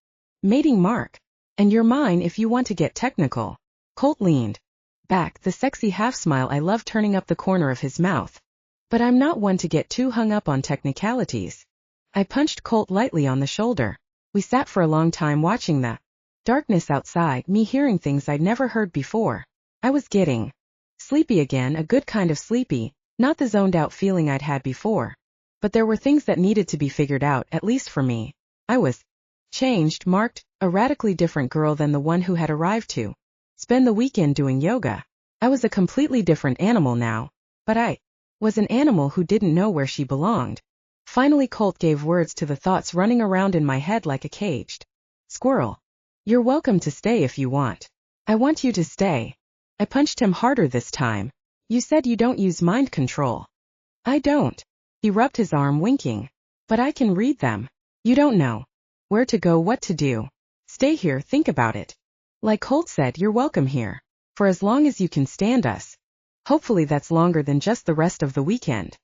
mating mark. And you're mine if you want to get technical. Colt leaned back, the sexy half-smile I love turning up the corner of his mouth. But I'm not one to get too hung up on technicalities. I punched Colt lightly on the shoulder. We sat for a long time watching the darkness outside, me hearing things I'd never heard before. I was getting sleepy again, a good kind of sleepy, not the zoned-out feeling I'd had before. But there were things that needed to be figured out, at least for me. I was changed, marked, a radically different girl than the one who had arrived to spend the weekend doing yoga. I was a completely different animal now, but I was an animal who didn't know where she belonged. Finally Colt gave words to the thoughts running around in my head like a caged squirrel. You're welcome to stay if you want. I want you to stay. I punched him harder this time. You said you don't use mind control. I don't. He rubbed his arm, winking. But I can read them. You don't know where to go, what to do. Stay here, think about it. Like Colt said, you're welcome here. For as long as you can stand us. Hopefully that's longer than just the rest of the weekend.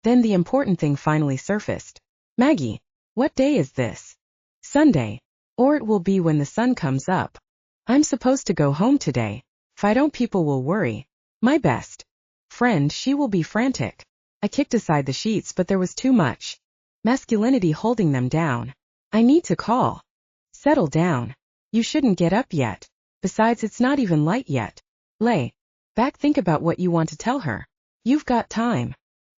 Then the important thing finally surfaced. Maggie, what day is this? Sunday. Or it will be when the sun comes up. I'm supposed to go home today. If I don't, people will worry. My best friend, she will be frantic. I kicked aside the sheets, but there was too much masculinity holding them down. I need to call. Settle down. You shouldn't get up yet. Besides, it's not even light yet. Lay back, think about what you want to tell her. You've got time.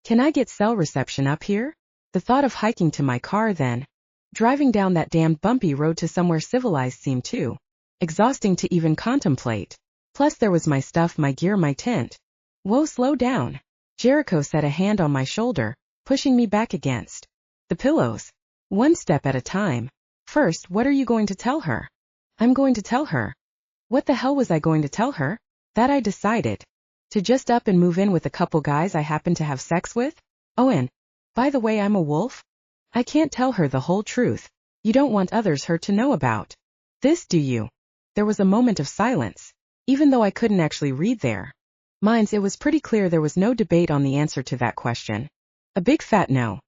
Can I get cell reception up here? The thought of hiking to my car, then driving down that damned bumpy road to somewhere civilized seemed too exhausting to even contemplate. Plus there was my stuff, my gear, my tent. Whoa, slow down. Jericho set a hand on my shoulder, pushing me back against the pillows. One step at a time. First, what are you going to tell her? I'm going to tell her. What the hell was I going to tell her? That I decided to just up and move in with a couple guys I happen to have sex with? Oh, and by the way, I'm a wolf? I can't tell her the whole truth. You don't want others her to know about this, do you? There was a moment of silence. Even though I couldn't actually read their minds, it was pretty clear there was no debate on the answer to that question. A big fat no.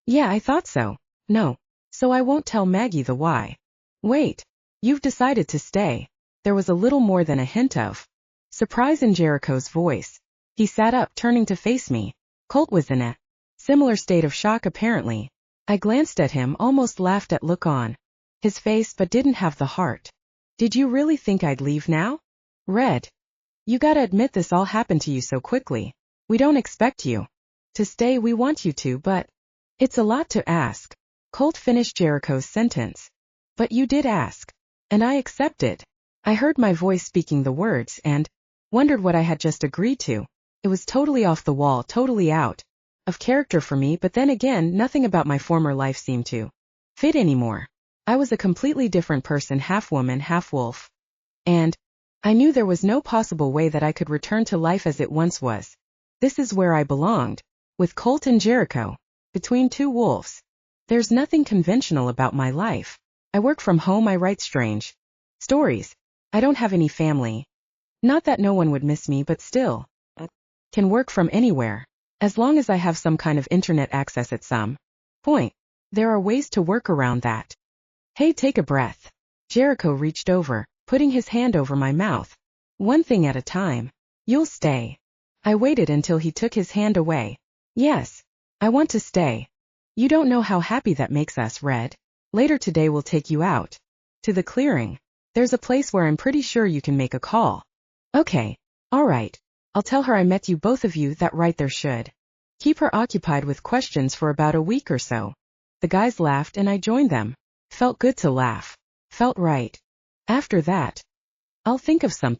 Yeah, I thought so. No. So I won't tell Maggie the why. Wait. You've decided to stay. There was a little more than a hint of surprise in Jericho's voice. He sat up, turning to face me. Colt was in a similar state of shock apparently. I glanced at him, almost laughed at look on his face, but didn't have the heart. Did you really think I'd leave now? Red. You gotta admit this all happened to you so quickly. We don't expect you to stay, we want you to, but it's a lot to ask. Colt finished Jericho's sentence. But you did ask. And I accepted. I heard my voice speaking the words and wondered what I had just agreed to. It was totally off the wall, totally out of character for me, but then again, nothing about my former life seemed to fit anymore. I was a completely different person, half woman, half wolf. And I knew there was no possible way that I could return to life as it once was. This is where I belonged, with Colt and Jericho, between two wolves. There's nothing conventional about my life. I work from home, I write strange stories. I don't have any family. Not that no one would miss me, but still, can work from anywhere. As long as I have some kind of internet access at some point. There are ways to work around that. Hey, take a breath. Jericho reached over, putting his hand over my mouth. One thing at a time. You'll stay. I waited until he took his hand away. Yes. I want to stay. You don't know how happy that makes us, Red. Later today we'll take you out to the clearing. There's a place where I'm pretty sure you can make a call. Okay. All right. I'll tell her I met you, both of you, that right there should keep her occupied with questions for about a week or so. The guys laughed and I joined them. Felt good to laugh. Felt right. After that, I'll think of something.